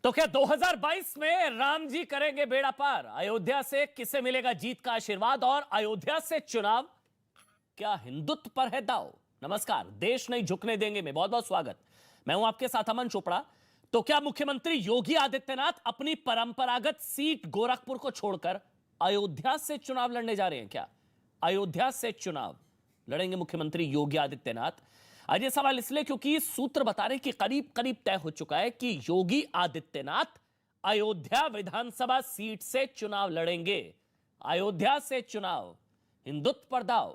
तो क्या 2022 में राम जी करेंगे बेड़ा पार? अयोध्या से किसे मिलेगा जीत का आशीर्वाद और अयोध्या से चुनाव क्या हिंदुत्व पर है दांव? नमस्कार, देश नहीं झुकने देंगे में बहुत बहुत स्वागत। मैं हूं आपके साथ अमन चोपड़ा। तो क्या मुख्यमंत्री योगी आदित्यनाथ अपनी परंपरागत सीट गोरखपुर को छोड़कर अयोध्या से चुनाव लड़ने जा रहे हैं? क्या अयोध्या से चुनाव लड़ेंगे मुख्यमंत्री योगी आदित्यनाथ? आज ये सवाल इसलिए क्योंकि सूत्र बता रहे कि करीब करीब तय हो चुका है कि योगी आदित्यनाथ अयोध्या विधानसभा सीट से चुनाव लड़ेंगे। अयोध्या से चुनाव, हिंदुत्व पर दांव,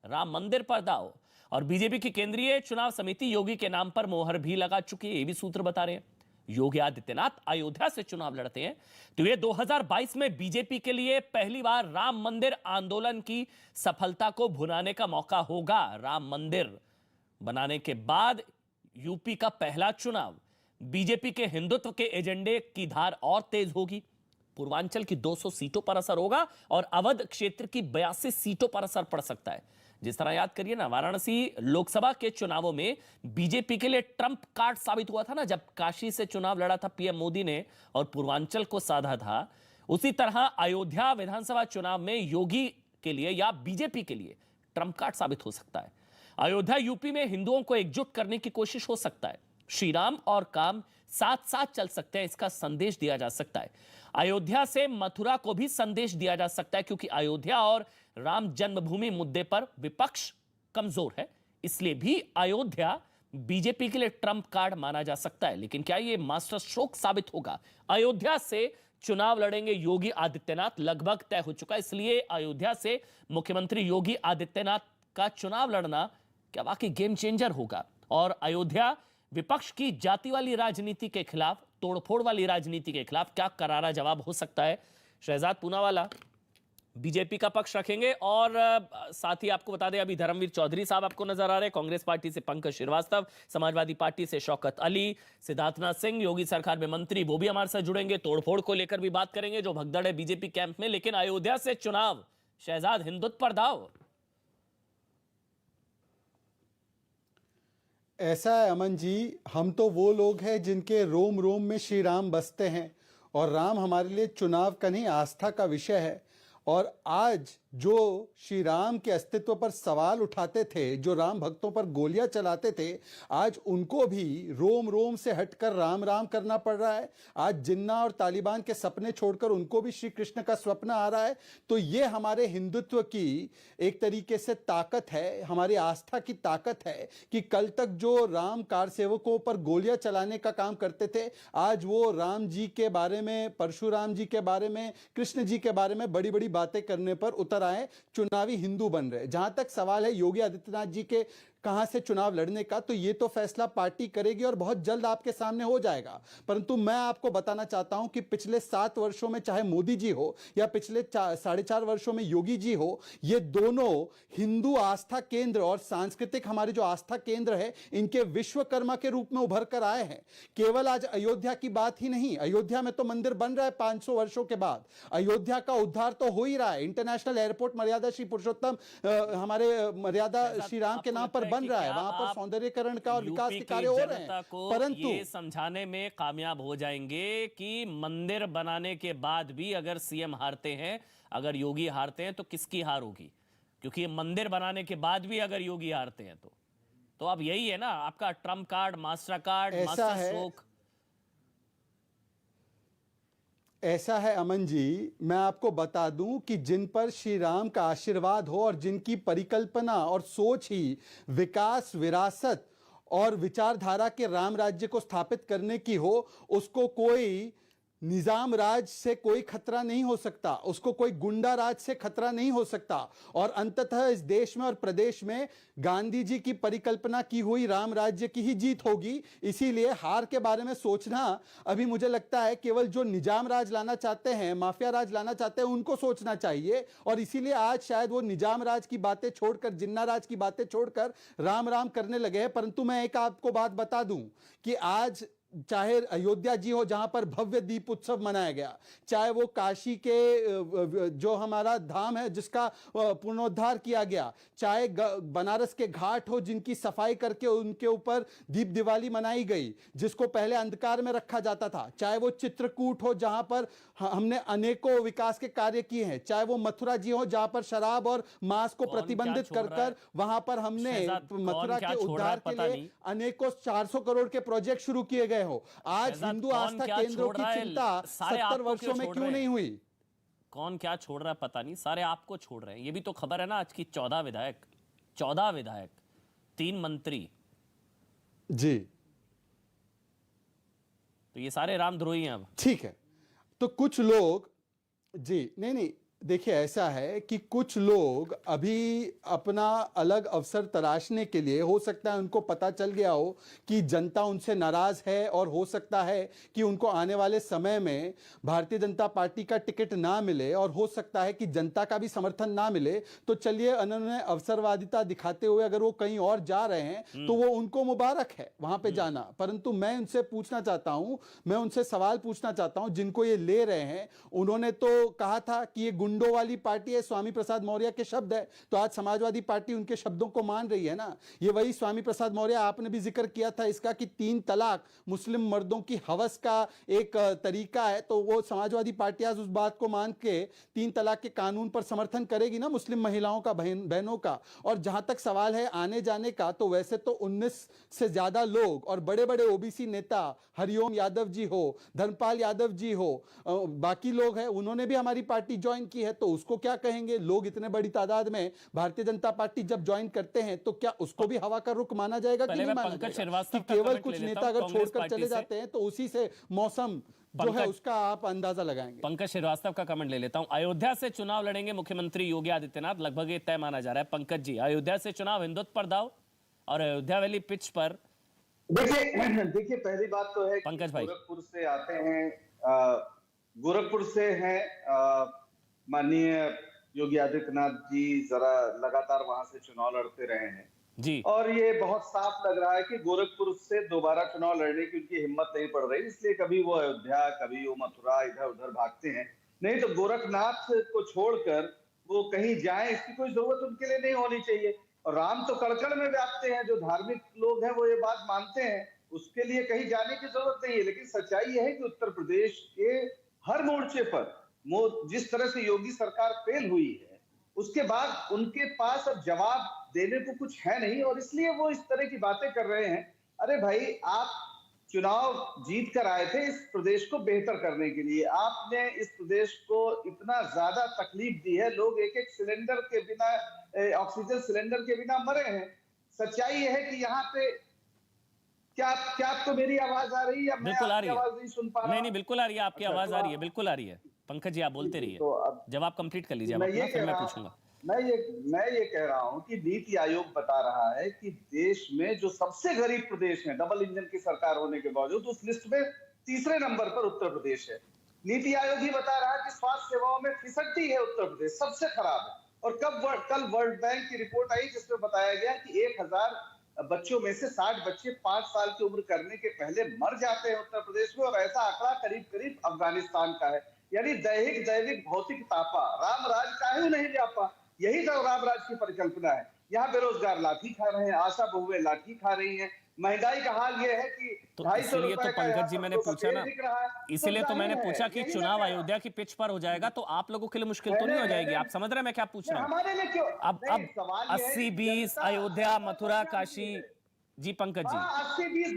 राम मंदिर पर दांव। और बीजेपी की केंद्रीय चुनाव समिति योगी के नाम पर मोहर भी लगा चुकी है, ये भी सूत्र बता रहे हैं। योगी आदित्यनाथ अयोध्या से चुनाव लड़ते हैं तो ये 2022 में बीजेपी के लिए पहली बार राम मंदिर आंदोलन की सफलता को भुनाने का मौका होगा। राम मंदिर बनाने के बाद यूपी का पहला चुनाव, बीजेपी के हिंदुत्व के एजेंडे की धार और तेज होगी। पूर्वांचल की 200 सीटों पर असर होगा और अवध क्षेत्र की 82 सीटों पर असर पड़ सकता है। जिस तरह याद करिए ना, वाराणसी लोकसभा के चुनावों में बीजेपी के लिए ट्रंप कार्ड साबित हुआ था ना, जब काशी से चुनाव लड़ा था पीएम मोदी ने और पूर्वांचल को साधा था। उसी तरह अयोध्या विधानसभा चुनाव में योगी के लिए या बीजेपी के लिए ट्रंप कार्ड साबित हो सकता है। अयोध्या यूपी में हिंदुओं को एकजुट करने की कोशिश हो सकता है। श्री राम और काम साथ साथ चल सकते हैं, इसका संदेश दिया जा सकता है। अयोध्या से मथुरा को भी संदेश दिया जा सकता है, क्योंकि अयोध्या और राम जन्मभूमि मुद्दे पर विपक्ष कमजोर है, इसलिए भी अयोध्या बीजेपी के लिए ट्रंप कार्ड माना जा सकता है। लेकिन क्या यह मास्टर स्ट्रोक साबित होगा? अयोध्या से चुनाव लड़ेंगे योगी आदित्यनाथ, लगभग तय हो चुका है। इसलिए अयोध्या से मुख्यमंत्री योगी आदित्यनाथ का चुनाव लड़ना क्या वाकई गेम चेंजर होगा? और अयोध्या विपक्ष की जाति वाली राजनीति के खिलाफ, तोड़फोड़ वाली राजनीति के खिलाफ क्या करारा जवाब हो सकता है? शहजाद पूनावाला बीजेपी का पक्ष रखेंगे और साथ ही आपको बता दें, अभी धर्मवीर चौधरी साहब आपको नजर आ रहे हैं। कांग्रेस पार्टी से पंकज श्रीवास्तव, समाजवादी पार्टी से शौकत अली, सिद्धार्थनाथ सिंह योगी सरकार में मंत्री, वो भी हमारे साथ जुड़ेंगे। तोड़फोड़ को लेकर भी बात करेंगे जो भगदड़ है बीजेपी कैंप में। लेकिन अयोध्या से चुनाव, शहजाद, हिंदुत्व पर दांव। ऐसा है अमन जी, हम तो वो लोग हैं जिनके रोम रोम में श्री राम बसते हैं और राम हमारे लिए चुनाव का नहीं, आस्था का विषय है। और आज जो श्री राम के अस्तित्व पर सवाल उठाते थे, जो राम भक्तों पर गोलियां चलाते थे, आज उनको भी रोम रोम से हटकर राम राम करना पड़ रहा है। आज जिन्ना और तालिबान के सपने छोड़कर उनको भी श्री कृष्ण का स्वप्न आ रहा है। तो ये हमारे हिंदुत्व की एक तरीके से ताकत है, हमारी आस्था की ताकत है कि कल तक जो राम कार सेवकों पर गोलियां चलाने का काम करते थे, आज वो राम जी के बारे में, परशुराम जी के बारे में, कृष्ण जी के बारे में बड़ी बड़ी बातें करने पर उतर आए, चुनावी हिंदू बन रहे। जहां तक सवाल है योगी आदित्यनाथ जी के कहां से चुनाव लड़ने का, तो ये तो फैसला पार्टी करेगी और बहुत जल्द आपके सामने हो जाएगा। परंतु मैं आपको बताना चाहता हूं कि पिछले 7 वर्षों में चाहे मोदी जी हो या पिछले 4.5 वर्षों में योगी जी हो, ये दोनों हिंदू आस्था केंद्र और सांस्कृतिक हमारे जो आस्था केंद्र है, इनके विश्वकर्मा के रूप में उभर कर आए हैं। केवल आज अयोध्या की बात ही नहीं, अयोध्या में तो मंदिर बन रहा है 500 वर्षों के बाद। अयोध्या का उद्धार तो हो ही रहा है। इंटरनेशनल एयरपोर्ट मर्यादा श्री पुरुषोत्तम हमारे मर्यादा श्री राम के नाम पर बन रहा है, वहां पर सौंदर्यीकरण का और विकास के कार्य हो रहे हैं। परंतु ये समझाने में कामयाब हो जाएंगे कि मंदिर बनाने के बाद भी अगर सीएम हारते हैं, अगर योगी हारते हैं, तो किसकी हार होगी? क्योंकि मंदिर बनाने के बाद भी अगर योगी हारते हैं तो अब यही है ना आपका Trump card, master card, master stroke. ऐसा है अमन जी, मैं आपको बता दूं कि जिन पर श्री राम का आशीर्वाद हो और जिनकी परिकल्पना और सोच ही विकास, विरासत और विचारधारा के राम राज्य को स्थापित करने की हो, उसको कोई निजाम राज से कोई खतरा नहीं हो सकता, उसको कोई गुंडा राज से खतरा नहीं हो सकता। और अंततः इस देश में और प्रदेश में गांधी जी की परिकल्पना की हुई राम राज्य की ही जीत होगी। इसीलिए हार के बारे में सोचना अभी मुझे लगता है केवल जो निजाम राज लाना चाहते हैं, माफिया राज लाना चाहते हैं, उनको सोचना चाहिए। और इसीलिए आज शायद वो निजाम राज की बातें छोड़कर, जिन्ना राज की बातें छोड़कर राम राम करने लगे हैं। परंतु मैं एक आपको बात बता दूं कि आज चाहे अयोध्या जी हो जहां पर भव्य दीप उत्सव मनाया गया, चाहे वो काशी के जो हमारा धाम है जिसका पुनरुद्धार किया गया, चाहे बनारस के घाट हो जिनकी सफाई करके उनके ऊपर दीप दिवाली मनाई गई जिसको पहले अंधकार में रखा जाता था, चाहे वो चित्रकूट हो जहां पर हमने अनेकों विकास के कार्य किए हैं, चाहे वो मथुरा जी हो जहां पर शराब और मांस को प्रतिबंधित कर कर वहां पर हमने मथुरा के उद्धार के लिए अनेकों 400 करोड़ के प्रोजेक्ट शुरू किए गए हो। आज हिंदू आस्था केंद्रों की चिंता 70 वर्षों में क्यों नहीं हुई? कौन क्या छोड़ रहा है पता नहीं, सारे आपको छोड़ रहे हैं। ये भी तो खबर है ना आज की, 14 विधायक 3 मंत्री जी, तो ये सारे रामद्रोही हैं। अब ठीक है, तो कुछ लोग जी नहीं, देखिए ऐसा है कि कुछ लोग अभी अपना अलग अवसर तराशने के लिए, हो सकता है उनको पता चल गया हो कि जनता उनसे नाराज है और हो सकता है कि उनको आने वाले समय में भारतीय जनता पार्टी का टिकट ना मिले और हो सकता है कि जनता का भी समर्थन ना मिले, तो चलिए उन्होंने अवसरवादिता दिखाते हुए अगर वो कहीं और जा रहे हैं तो वो उनको मुबारक है वहां पे जाना। परंतु मैं उनसे पूछना चाहता हूं, मैं उनसे सवाल पूछना चाहता हूं जिनको ये ले रहे हैं। उन्होंने तो कहा था कि ये गुंडों वाली पार्टी है, स्वामी प्रसाद मौर्य के शब्द है, तो आज समाजवादी पार्टी उनके शब्दों को मान रही है ना। ये वही स्वामी प्रसाद मौर्य, आपने भी जिक्र किया था इसका कि 3 तलाक मुस्लिम मर्दों की हवस का एक तरीका है, तो वो समाजवादी पार्टी आज उस बात को मान के 3 तलाक के कानून पर समर्थन करेगी ना, मुस्लिम महिलाओं का, बहनों का। और जहां तक सवाल है आने जाने का, तो वैसे तो 19 से ज्यादा लोग और बड़े बड़े ओबीसी नेता, हरिओम यादव जी हो, धर्मपाल यादव जी हो, बाकी लोग हैं, उन्होंने भी हमारी पार्टी ज्वाइन की है, तो उसको क्या कहेंगे? लोग इतने बड़ी तादाद में भारतीय जनता पार्टी जब ज्वाइन करते हैं तो क्या उसको भी हवा का रुख माना जाएगा कि नहीं माना जाएगा? कि केवल कुछ नेता अगर छोड़कर चले जाते हैं तो उसी से मौसम जो है उसका आप अंदाजा लगाएंगे। पंकज श्रीवास्तव का कमेंट ले लेता हूं। अयोध्या से चुनाव लड़ेंगे मुख्यमंत्री योगी आदित्यनाथ, लगभग ये तय माना जा रहा है। पंकज जी, अयोध्या से चुनाव हिंदुत्व पर दाव और अयोध्या वाली पिच पर। देखिए पहली बात तो है पंकज भाई, गोरखपुर से आते हैं, गोरखपुर से हैं माननीय योगी आदित्यनाथ जी, जरा लगातार वहां से चुनाव लड़ते रहे हैं जी, और ये बहुत साफ लग रहा है कि गोरखपुर से दोबारा चुनाव लड़ने की उनकी हिम्मत नहीं पड़ रही, इसलिए कभी वो अयोध्या, कभी वो मथुरा इधर उधर भागते हैं। नहीं तो गोरखनाथ को छोड़कर वो कहीं जाए इसकी कोई जरूरत उनके लिए नहीं होनी चाहिए। और राम तो कड़कड़ में व्याप्ते हैं, जो धार्मिक लोग हैं वो ये बात मानते हैं, उसके लिए कहीं जाने की जरूरत नहीं है। लेकिन सच्चाई यह है कि उत्तर प्रदेश के हर मोर्चे पर जिस तरह से योगी सरकार फेल हुई है, उसके बाद उनके पास अब जवाब देने को कुछ है नहीं और इसलिए वो इस तरह की बातें कर रहे हैं। अरे भाई, आप चुनाव जीत कर आए थे इस प्रदेश को बेहतर करने के लिए, आपने इस प्रदेश को इतना ज्यादा तकलीफ दी है, लोग एक एक सिलेंडर के बिना, ऑक्सीजन सिलेंडर के बिना मरे हैं। सच्चाई यह है कि यहाँ पे क्या आपको मेरी आवाज आ रही है या मैं आपकी आवाज नहीं सुन पा रहा? नहीं, बिल्कुल आ रही है, आपकी आवाज आ रही है, बिल्कुल आ रही है। पंकज जी आप बोलते रहिए, तो जब आप कंप्लीट कर लीजिए फिर मैं पूछूंगा। मैं ये कह रहा हूं कि नीति आयोग बता रहा है कि देश में जो सबसे गरीब प्रदेश है, डबल इंजन की सरकार होने के बावजूद उस लिस्ट में तीसरे नंबर पर उत्तर प्रदेश है। नीति आयोग ही बता रहा है कि स्वास्थ्य सेवाओं में फिसड्डी है, उत्तर प्रदेश सबसे खराब है। और कल वर्ल्ड बैंक की रिपोर्ट आई जिसमें बताया गया कि 1000 बच्चों में से 60 बच्चे 5 साल की उम्र करने के पहले मर जाते हैं उत्तर प्रदेश में, और ऐसा आंकड़ा करीब करीब अफगानिस्तान का है। यानी दैहिक भौतिक तापा, राम राज काहे नहीं व्यापा, यही तो राम राज की परिकल्पना है। यहाँ बेरोजगार लाठी खा रहे हैं, आशा बहुएं लाठी खा रही हैं, महंगाई का हाल ये है कि तो इसलिए तो पंकज जी मैंने पूछा ना, इसीलिए तो मैंने पूछा कि चुनाव अयोध्या की पिच पर हो जाएगा तो आप लोगों के लिए मुश्किल तो नहीं हो जाएगी? आप समझ रहे हैं मैं क्या पूछ रहा हूँ? हमारे लिए क्यों? अब 80-20 अयोध्या, मथुरा, काशी। जी पंकज जी, 80-20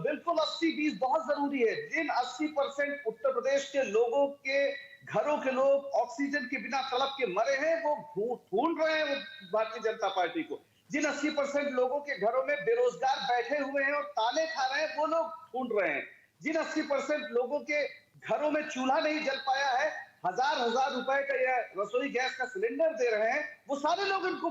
बिल्कुल 80-20 बहुत जरूरी है। जिन 80% उत्तर प्रदेश के लोगों के घरों के लोग ऑक्सीजन के बिना तड़प के मरे हैं, वो ढूंढ रहे हैं भारतीय जनता पार्टी को। जिन 80% लोगों के घरों में बेरोजगार बैठे हुए हैं और ताने खा रहे हैं, वो लोग ढूंढ रहे हैं। जिन 80% लोगों के घरों में चूल्हा नहीं जल पाया है, हजार रुपए का या रसोई गैस का सिलेंडर दे रहे हैं, वो सारे लोग इनको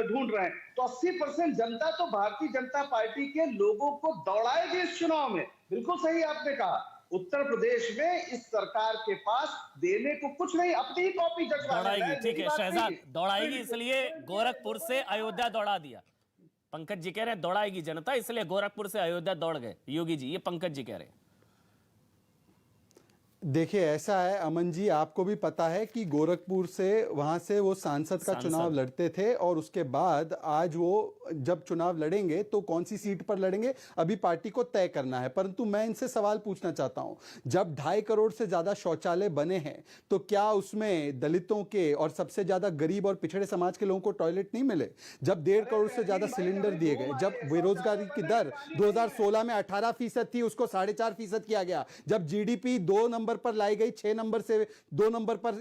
ढूंढ रहे हैं। तो 80% जनता तो भारतीय जनता पार्टी के लोगों को दौड़ाएगी इस चुनाव में। बिल्कुल सही आपने कहा, उत्तर प्रदेश में इस सरकार के पास देने को कुछ नहीं, अपनी ही कॉपी दौड़ाएगी। ठीक है शहजाद, दौड़ाएगी, इसलिए गोरखपुर से अयोध्या दौड़ा दिया। पंकज जी कह रहे हैं दौड़ाएगी जनता, इसलिए गोरखपुर से अयोध्या दौड़ गए योगी जी, ये पंकज जी कह रहे हैं। देखिए ऐसा है अमन जी, आपको भी पता है कि गोरखपुर से वहां से वो सांसद का चुनाव लड़ते थे और उसके बाद आज वो जब चुनाव लड़ेंगे तो कौन सी सीट पर लड़ेंगे अभी पार्टी को तय करना है। परंतु मैं इनसे सवाल पूछना चाहता हूं, जब 2.5 करोड़ से ज्यादा शौचालय बने हैं तो क्या उसमें दलितों के और सबसे ज्यादा गरीब और पिछड़े समाज के लोगों को टॉयलेट नहीं मिले? जब 1.5 करोड़ से ज्यादा सिलेंडर दिए गए, जब बेरोजगारी की दर 2016 में 18% थी उसको 4.5% किया गया, जब जीडीपी 2 नंबर पर लाई गई, 6 नंबर से 2 नंबर पर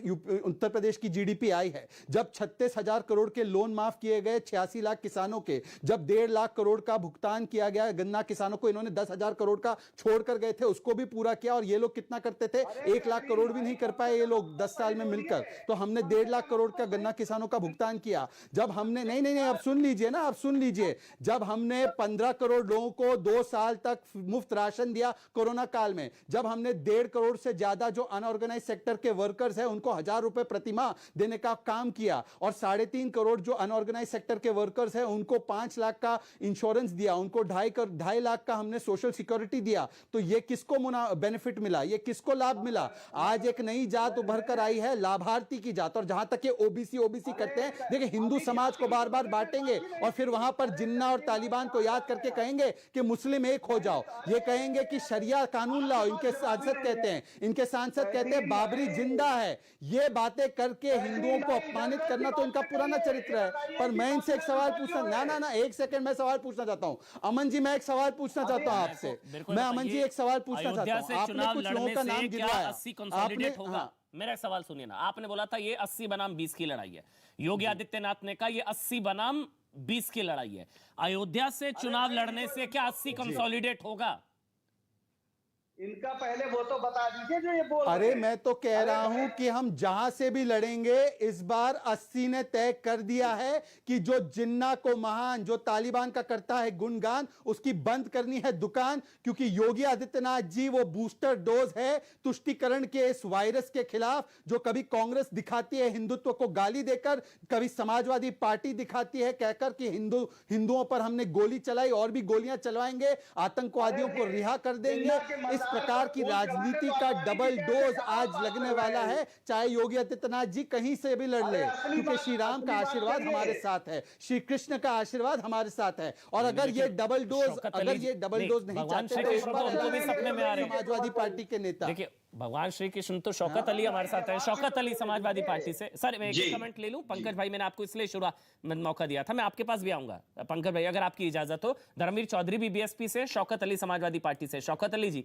उत्तर प्रदेश की जीडीपी आई है, जब 36,000 करोड़ के लोन माफ किए गए 86 लाख किसानों के, जब 1.5 लाख करोड़ का भुगतान किया गया गन्ना किसानों को, इन्होंने 10,000 करोड़ का छोड़कर गए थे उसको भी पूरा किया, और ये लोग कितना करते थे 1 लाख करोड़ भी नहीं कर पाए ये लोग 10 साल में मिलकर, तो हमने 1.5 लाख करोड़ का गन्ना किसानों का भुगतान किया। जब हमने नहीं अब सुन लीजिए ना, अब सुन लीजिए, जब हमने 15 करोड़ लोगों को 2 साल तक मुफ्त राशन दिया कोरोना काल में, जब हमने 1.5 करोड़ से ज्यादा जो अनऑर्गेनाइज सेक्टर के वर्कर्स हैं उनको 1,000 रुपए प्रतिमाह देने का काम किया, और 3.5 करोड़ जो अनऑर्गेनाइज सेक्टर के वर्कर्स हैं उनको 5 लाख का इंश्योरेंस दिया, उनको 2.5 लाख का हमने सोशल सिक्योरिटी दिया, तो ये किसको बेनिफिट मिला, ये किसको लाभ मिला? आज एक नई जात उभर कर आई है, लाभार्थी की जात। और जहां तक ये ओबीसी करते हैं, देखिए हिंदू समाज को बार बार बांटेंगे और फिर वहां पर जिन्ना और तालिबान को याद करके कहेंगे कि मुस्लिम एक हो जाओ, ये कहेंगे कि शरिया कानून लाओ, इनके सांसद कहते हैं, इनके सांसद कहते हैं बाबरी जिंदा है। ये बातें करके हिंदुओं को अपमानित करना तो इनका पुराना चरित्र है। पर मैं इनसे एक सवाल पूछना, ना एक सेकंड, मैं सवाल पूछना चाहता हूं अमन जी, मैं एक सवाल पूछना चाहता हूं आपसे, मैं अमन जी एक सवाल पूछना चाहता हूं। आपने कुछ लोगों का नाम गिनवाया, 80 कंसोलिडेट होगा। मेरा एक सवाल सुनिए ना, आपने बोला था ये 80 बनाम 20 की लड़ाई है, योगी आदित्यनाथ ने कहा ये 80 बनाम 20 की लड़ाई है। अयोध्या से चुनाव लड़ने से क्या 80 कंसोलिडेट होगा? इनका पहले वो तो बता दीजिए जो ये बोल रहे हैं। अरे मैं तो कह रहा हूं कि हम जहां से भी लड़ेंगे इस बार 80 ने तय कर दिया है कि जो जिन्ना को महान, जो तालिबान का करता है गुणगान, उसकी बंद करनी है दुकान, क्योंकि योगी आदित्यनाथ जी वो बूस्टर डोज है तुष्टीकरण के इस वायरस के खिलाफ, जो कभी कांग्रेस दिखाती है हिंदुत्व को गाली देकर, कभी समाजवादी पार्टी दिखाती है कहकर कि हिंदुओं पर हमने गोली चलाई और भी गोलियां चलवाएंगे, आतंकवादियों को रिहा कर देंगे। इस प्रकार की राजनीति का डबल डोज आज लगने वाला है, चाहे योगी आदित्यनाथ जी कहीं से भी लड़ ले, क्योंकि श्री राम का आशीर्वाद हमारे साथ है, श्री कृष्ण का आशीर्वाद हमारे साथ है। और अगर ये डबल डोज नहीं चाहते तो सपने में आ रहे समाजवादी पार्टी के नेता, देखिए भगवान श्री कृष्ण तो शौकत अली हमारे साथ है, शौकत अली समाजवादी पार्टी से। सर मैं एक कमेंट ले लूं, पंकज भाई मैंने आपको इसलिए शुरुआत में मौका दिया था, मैं आपके पास भी आऊंगा पंकज भाई अगर आपकी इजाजत हो। धर्मवीर चौधरी भी बीएसपी से, शौकत अली समाजवादी पार्टी से। शौकत अली जी,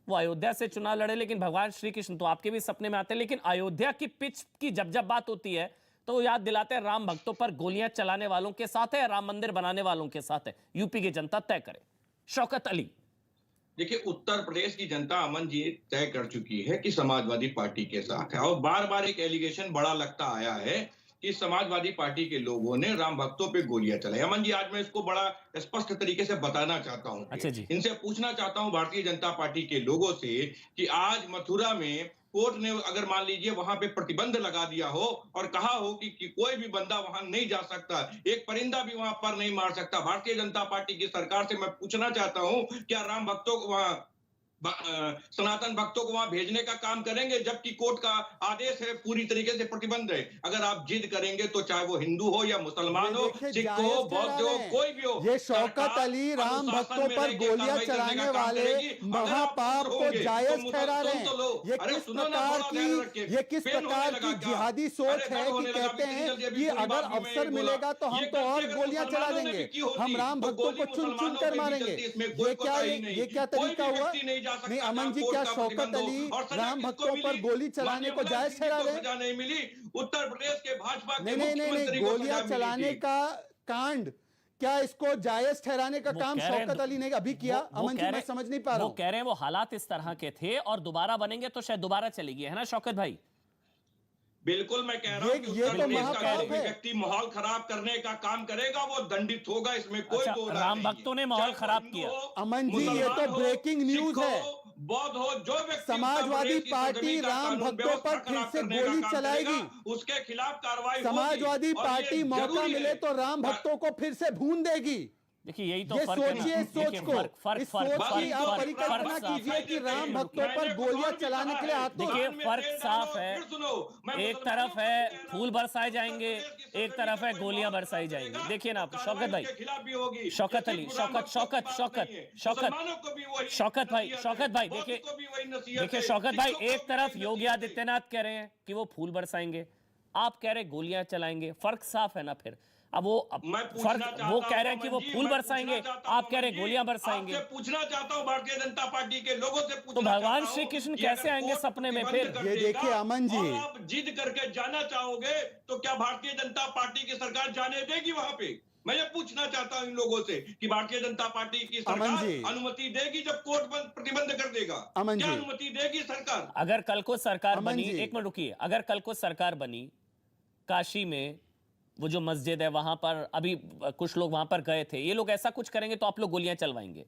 वो अयोध्या से चुनाव लड़े, लेकिन भगवान श्री कृष्ण तो आपके भी सपने में आते हैं, लेकिन अयोध्या की पिच की जब बात होती है तो वो याद दिलाते हैं राम भक्तों पर गोलियां चलाने वालों के साथ है, राम मंदिर बनाने वालों के साथ है। यूपी की जनता तय करे। शौकत अली, देखिए उत्तर प्रदेश की जनता अमन जी तय कर चुकी है कि समाजवादी पार्टी के साथ है, और बार बार एक एलिगेशन बड़ा लगता आया है कि समाजवादी पार्टी के लोगों ने राम भक्तों पे गोलियां चलाई। अमन जी आज मैं इसको बड़ा स्पष्ट तरीके से बताना चाहता हूं। अच्छा जी, इनसे पूछना चाहता हूं भारतीय जनता पार्टी के लोगों से कि आज मथुरा में कोर्ट ने अगर मान लीजिए वहां पे प्रतिबंध लगा दिया हो और कहा हो कि कोई भी बंदा वहां नहीं जा सकता, एक परिंदा भी वहां पर नहीं मार सकता, भारतीय जनता पार्टी की सरकार से मैं पूछना चाहता हूं क्या राम भक्तों को वहां, सनातन भक्तों को वहां भेजने का काम करेंगे, जबकि कोर्ट का आदेश है, पूरी तरीके से प्रतिबंध है। अगर आप जिद करेंगे तो चाहे वो हिंदू हो या मुसलमान हो, सिख हो, बौद्ध हो, कोई भी हो, ये शौकत अली राम भक्तों पर गोलियां चलाने वाले महापाप को जायज ठहरा रहे हैं। ये किस प्रकार की जिहादी सोच है कि कहते हैं कि अगर अवसर मिलेगा तो हम तो और गोलियां चला देंगे, हम राम भक्तों को चुन चुन कर मारेंगे। ये क्या तरीका हुआ? नहीं अमन जी, क्या शौकत अली राम भक्तों पर गोली चलाने को जायज ठहरा रहे हैं? नहीं मिली उत्तर प्रदेश के भाजपा के नहीं, गोलियां चलाने का कांड क्या इसको जायज ठहराने का काम शौकत अली ने अभी किया? अमन जी मैं समझ नहीं पा रहा हूं। वो कह रहे हैं वो हालात इस तरह के थे और दोबारा बनेंगे तो शायद दोबारा चलेगी, है ना शौकत भाई? बिल्कुल मैं कह रहा हूं कि उत्तर प्रदेश का कोई भी व्यक्ति माहौल खराब करने का काम करेगा वो दंडित होगा, इसमें कोई दो राय नहीं है। राम भक्तों ने माहौल खराब किया। अमन जी ये तो ब्रेकिंग न्यूज है, बौद्ध हो, जो व्यक्ति समाजवादी पार्टी राम भक्तों पर फिर से गोली चलाएगी, उसके खिलाफ कार्रवाई समाजवादी पार्टी मौका मिले तो राम भक्तों को फिर से भून देगी। देखिए यही तो ये फर्क है ना। सोचिए, सोच देखिए, को इस सोच की आप परिकल्पना कीजिए कि राम भक्तों पर गोलियां चलाने के लिए हाथों। देखिए फर्क साफ है, एक तरफ है फूल बरसाए जाएंगे, एक तरफ है गोलियां बरसाई जाएंगी। देखिए ना आप शौकत भाई, शौकत अली, शौकत भाई देखिए शौकत भाई, एक तरफ योगी आदित्यनाथ कह रहे हैं कि वो फूल बरसाएंगे, आप कह रहे गोलियां चलाएंगे। फर्क साफ है ना। फिर अब वो फर्क, वो कह रहे हैं कि वो फूल बरसाएंगे, आप कह रहे हैं गोलियां बरसाएंगे। पूछना चाहता हूं भारतीय जनता पार्टी के लोगों से, तो भगवान श्री कृष्ण कैसे आएंगे सपने में फिर? ये देखिए अमन जी, आप जिद करके जाना चाहोगे तो क्या भारतीय जनता पार्टी की सरकार जाने देगी वहां पे? मैं ये पूछना चाहता हूं इन लोगों से कि भारतीय जनता पार्टी की सरकार अनुमति देगी जब कोर्ट प्रतिबंध कर देगा? क्या अनुमति देगी सरकार? अगर कल को सरकार बनी, एक मिनट रुकिए, अगर कल को सरकार बनी, काशी में वो जो मस्जिद है वहां पर अभी कुछ लोग वहां पर गए थे, ये लोग ऐसा कुछ करेंगे तो आप लोग गोलियां चलवाएंगे?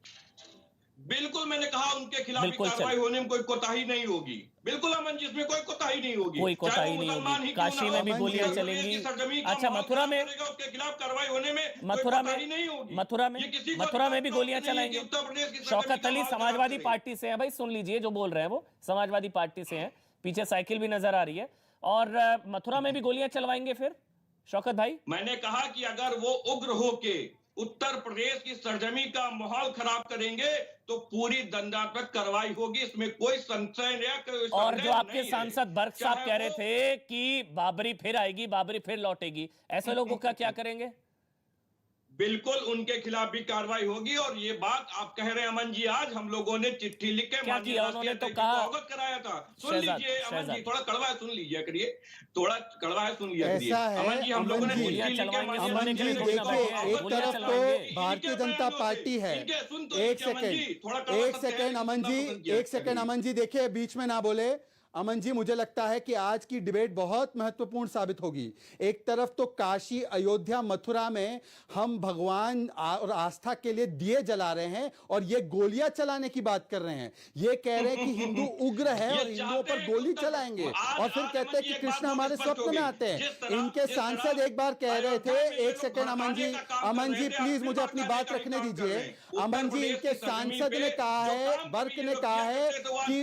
बिल्कुल, मैंने कहा उनके खिलाफ कार्रवाई होने में कोई कोताही नहीं होगी। बिल्कुल अमन जी, इसमें कोई कोताही नहीं होगी, कोई कोताही नहीं होगी। काशी में भी गोलियां चलेंगी। अच्छा, मथुरा में, उसके खिलाफ कार्रवाई होने में मथुरा में नहीं होगी। मथुरा में भी गोलियां चलाएंगे। शौकत अली समाजवादी पार्टी से है भाई, सुन लीजिए जो बोल रहे हैं, वो समाजवादी पार्टी से हैं, पीछे साइकिल भी नजर आ रही है, और मथुरा में भी गोलियां चलवाएंगे फिर शौकत भाई? मैंने कहा कि अगर वो उग्र होके उत्तर प्रदेश की सरजमी का माहौल खराब करेंगे तो पूरी दंडात्मक कार्रवाई होगी, इसमें कोई संशय नहीं। और जो आपके सांसद बर्क साहब कह रहे थे कि बाबरी फिर आएगी, बाबरी फिर लौटेगी, ऐसे लोगों का क्या करेंगे? बिल्कुल उनके खिलाफ भी कार्रवाई होगी। और ये बात आप कह रहे हैं अमन जी, आज हम लोगों ने चिट्ठी लिख के क्या किया उन्होंने? तो कहा अवगत कराया था। सुन लीजिए अमन जी, थोड़ा कड़वा है, सुन लीजिए करिए, थोड़ा कड़वा है, सुन लिया करिए अमन जी। हम लोगों ने अमन जी देखिए, एक तरफ तो भारतीय जनता पार्टी है, एक सेकेंड अमन जी देखिए, बीच में ना बोले अमन जी। मुझे लगता है कि आज की डिबेट बहुत महत्वपूर्ण साबित होगी। एक तरफ तो काशी, अयोध्या, मथुरा में हम भगवान और आस्था के लिए दिए जला रहे हैं और ये गोलियां चलाने की बात कर रहे हैं। ये कह रहे हैं कि हिंदू उग्र है और हिंदुओं पर गोली चलाएंगे, और फिर कहते हैं कि कृष्ण हमारे स्वप्न में आते हैं। इनके सांसद एक बार कह रहे थे, एक सेकेंड अमन जी प्लीज मुझे अपनी बात रखने दीजिए। अमन जी, इनके सांसद ने कहा है, बर्क ने कहा है कि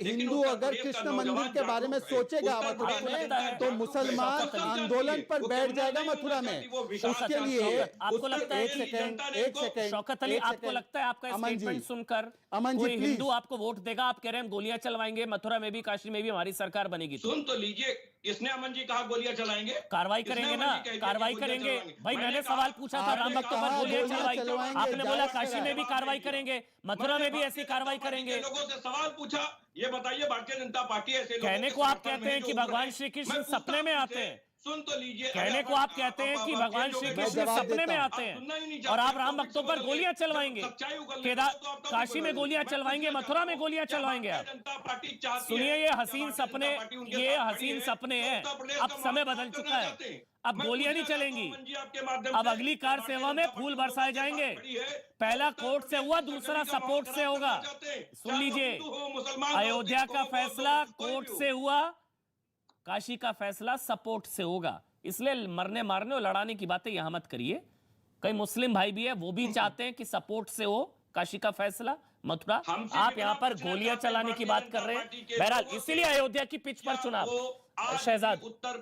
हिंदू अगर कृष्ण मंदिर के बारे में सोचेगा मथुरा में तो मुसलमान आंदोलन पर बैठ जाएगा मथुरा में। उसके लिए आपको लगता है, एक सेकंड शौकत अली, आपको लगता है आपका स्टेटमेंट सुनकर अमन जी कोई हिंदू आपको वोट देगा? आप कह रहे हैं गोलियां चलवाएंगे, मथुरा में भी, काशी में भी हमारी सरकार बनेगी। सुन तो लीजिए, किसने अमन जी कहा गोलियां चलाएंगे? कार्रवाई करेंगे ना, कार्रवाई करेंगे भाई। मैंने सवाल पूछा था राम भक्तों पर गोलियां चलवाएंगे, आपने बोला काशी में भी कार्रवाई करेंगे, मथुरा में भी ऐसी कार्रवाई करेंगे। लोगों से सवाल पूछा, ये बताइए भारतीय जनता पार्टी ऐसे कहने को आप कहते हैं कि भगवान श्री कृष्ण सपने में आते हैं, सुन तो लीजिए, कहने को आप कहते हैं कि भगवान श्री कृष्ण सपने में आते हैं और आप राम भक्तों पर गोलियां चलवाएंगे, काशी में गोलियां चलवाएंगे, मथुरा में गोलियां चलवाएंगे। आप सुनिए, ये हसीन सपने हैं। अब समय बदल चुका है, अब गोलियां नहीं चलेंगी, अब अगली कार सेवा में फूल बरसाए जाएंगे। पहला कोर्ट से हुआ, दूसरा सपोर्ट से होगा। सुन लीजिए, अयोध्या का फैसला कोर्ट से हुआ, काशी का फैसला सपोर्ट से होगा। इसलिए मरने मारने और लड़ाने की बातें यहां मत करिए। कई मुस्लिम भाई भी है, वो भी चाहते हैं कि सपोर्ट से हो काशी का फैसला, मथुरा। आप यहां पर गोलियां चलाने की बात कर रहे हैं। बहरहाल इसीलिए अयोध्या की पिच पर चुनाव। शहजाद,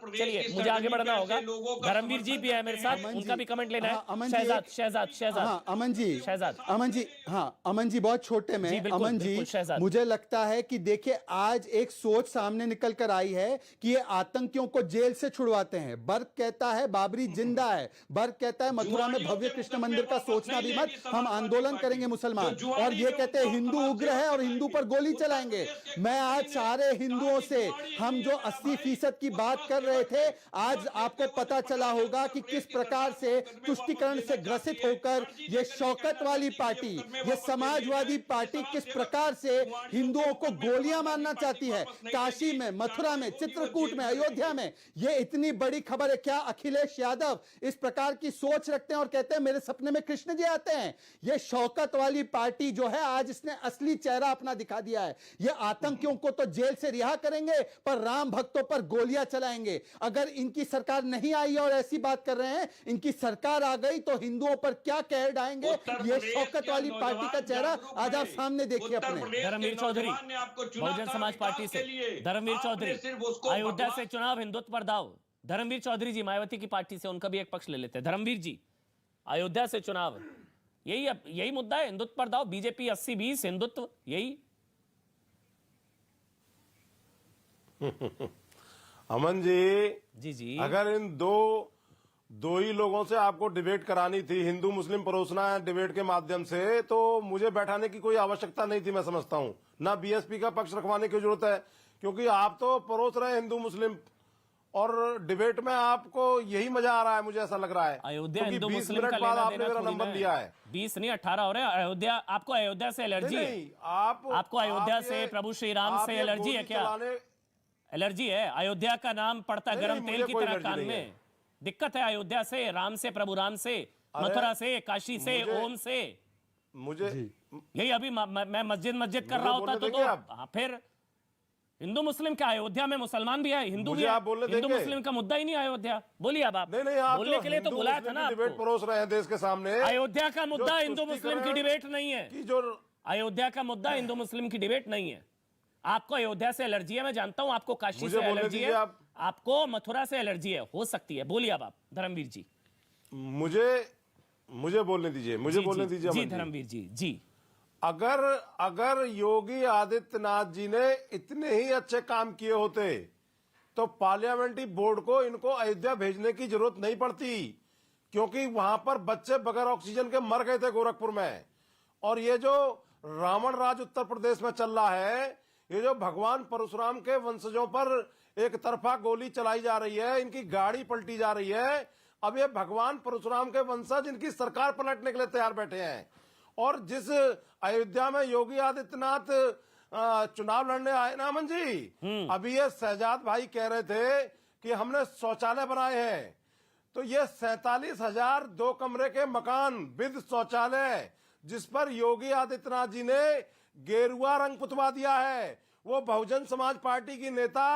चलिए मुझे आगे बढ़ना होगा। धर्मवीर जी भी है मेरे साथ, उनका भी कमेंट लेना है। शहजाद अमन जी, हाँ अमन जी, बहुत छोटे में अमन जी, मुझे लगता है कि देखिए आज एक सोच सामने निकल कर आई है कि ये आतंकियों को जेल से छुड़वाते हैं। बर्क कहता है बाबरी जिंदा है, बर्क कहता है मथुरा में भव्य कृष्ण मंदिर का सोचना भी मत, हम आंदोलन करेंगे मुसलमान, और ये कहते हैं हिंदू उग्र है और हिंदू पर गोली चलाएंगे। मैं आज सारे हिंदुओं से, हम जो 80 फीसद की बात कर रहे थे, आज आपको पता चला होगा कि किस प्रकार से तुष्टीकरण से ग्रसित होकर ये शौकत वाली पार्टी, ये समाजवादी पार्टी किस प्रकार से हिंदुओं को गोलियां मारना चाहती है। काशी में, मथुरा में, चित्रकूट में, अयोध्या में, ये इतनी बड़ी खबर है। क्या अखिलेश यादव इस प्रकार की सोच रखते हैं और कहते हैं मेरे सपने में कृष्ण जी आते हैं? ये शौकत वाली पार्टी जो है, आज इसने असली चेहरा अपना दिखा दिया है। ये आतंकियों को तो जेल से रिहा करेंगे, पर राम भक्तों पर गोलियां चलाएंगे। अगर इनकी सरकार नहीं आई और ऐसी बात कर रहे हैं, इनकी सरकार आ गई तो हिंदुओं पर क्या कहर ढाएंगे, ये शौकत वाली पार्टी का चेहरा आज आप सामने देखिए अपने। धर्मवीर चौधरी, बहुजन समाज पार्टी से धर्मवीर चौधरी, अयोध्या से चुनाव, हिंदुत्व पर दाव। धर्मवीर चौधरी जी मायावती की पार्टी से, उनका भी एक पक्ष ले लेते हैं। धर्मवीर जी, अयोध्या से चुनाव, यही मुद्दा है, हिंदुत्व पर दाव। बीजेपी 80-20 हिंदुत्व, यही। अमन जी जी अगर इन दो ही लोगों से आपको डिबेट करानी थी, हिंदू मुस्लिम परोसना है डिबेट के माध्यम से, तो मुझे बैठाने की कोई आवश्यकता नहीं थी, मैं समझता हूं। ना बीएसपी का पक्ष रखवाने की जरूरत है, क्योंकि आप तो परोस रहे हैं हिंदू मुस्लिम, और डिबेट में आपको यही मजा आ रहा है, मुझे ऐसा लग रहा है। अयोध्या हिंदू 20 मुस्लिम मिनट का बाद लेना आपने देना मेरा थोड़ी नंबर ना लिया है। है। 20 नहीं 18 हो रहे हैं। अयोध्या, आपको अयोध्या से एलर्जी है? नहीं, आपको अयोध्या से, प्रभु श्री राम से एलर्जी है क्या? एलर्जी है? अयोध्या का नाम पड़ता गर्म तेल की तरह कान में। दिक्कत है अयोध्या से, राम से, प्रभु राम से, मथुरा से, काशी से, ओम से। मुझे यही अभी मैं मस्जिद कर रहा होता तो फिर हिंदू मुस्लिम क्या, अयोध्या में मुसलमान भी है, हिंदू भी है। हिंदू मुस्लिम का मुद्दा ही नहीं अयोध्या। बोलिए अब आप। नहीं, आप बोलने के लिए तो बुलाया था ना डिबेट आपको। परोस रहे हैं देश के सामने। अयोध्या का मुद्दा हिंदू मुस्लिम की डिबेट नहीं है। कि जो अयोध्या का मुद्दा हिंदू मुस्लिम की डिबेट नहीं है। आपको अयोध्या से एलर्जी है, मैं जानता हूं। आपको काशी से एलर्जी है, आपको मथुरा से एलर्जी है, हो सकती है। बोलिए अब आप, धर्मवीर जी। मुझे बोलने दीजिए जी धर्मवीर जी। जी, अगर योगी आदित्यनाथ जी ने इतने ही अच्छे काम किए होते तो पार्लियामेंट्री बोर्ड को इनको अयोध्या भेजने की जरूरत नहीं पड़ती, क्योंकि वहां पर बच्चे बगैर ऑक्सीजन के मर गए थे गोरखपुर में। और ये जो रावण राज उत्तर प्रदेश में चल रहा है, ये जो भगवान परशुराम के वंशजों पर एक तरफा गोली चलाई जा रही है, इनकी गाड़ी पलटी जा रही है, अब ये भगवान परशुराम के वंशज इनकी सरकार पलटने के लिए तैयार बैठे हैं। और जिस अयोध्या में योगी आदित्यनाथ चुनाव लड़ने आए ना अमन जी, अभी ये शहजाद भाई कह रहे थे कि हमने शौचालय बनाए हैं, तो ये 47,000 2 कमरे के मकान विद शौचालय, जिस पर योगी आदित्यनाथ जी ने गेरुआ रंग पुतवा दिया है, वो बहुजन समाज पार्टी की नेता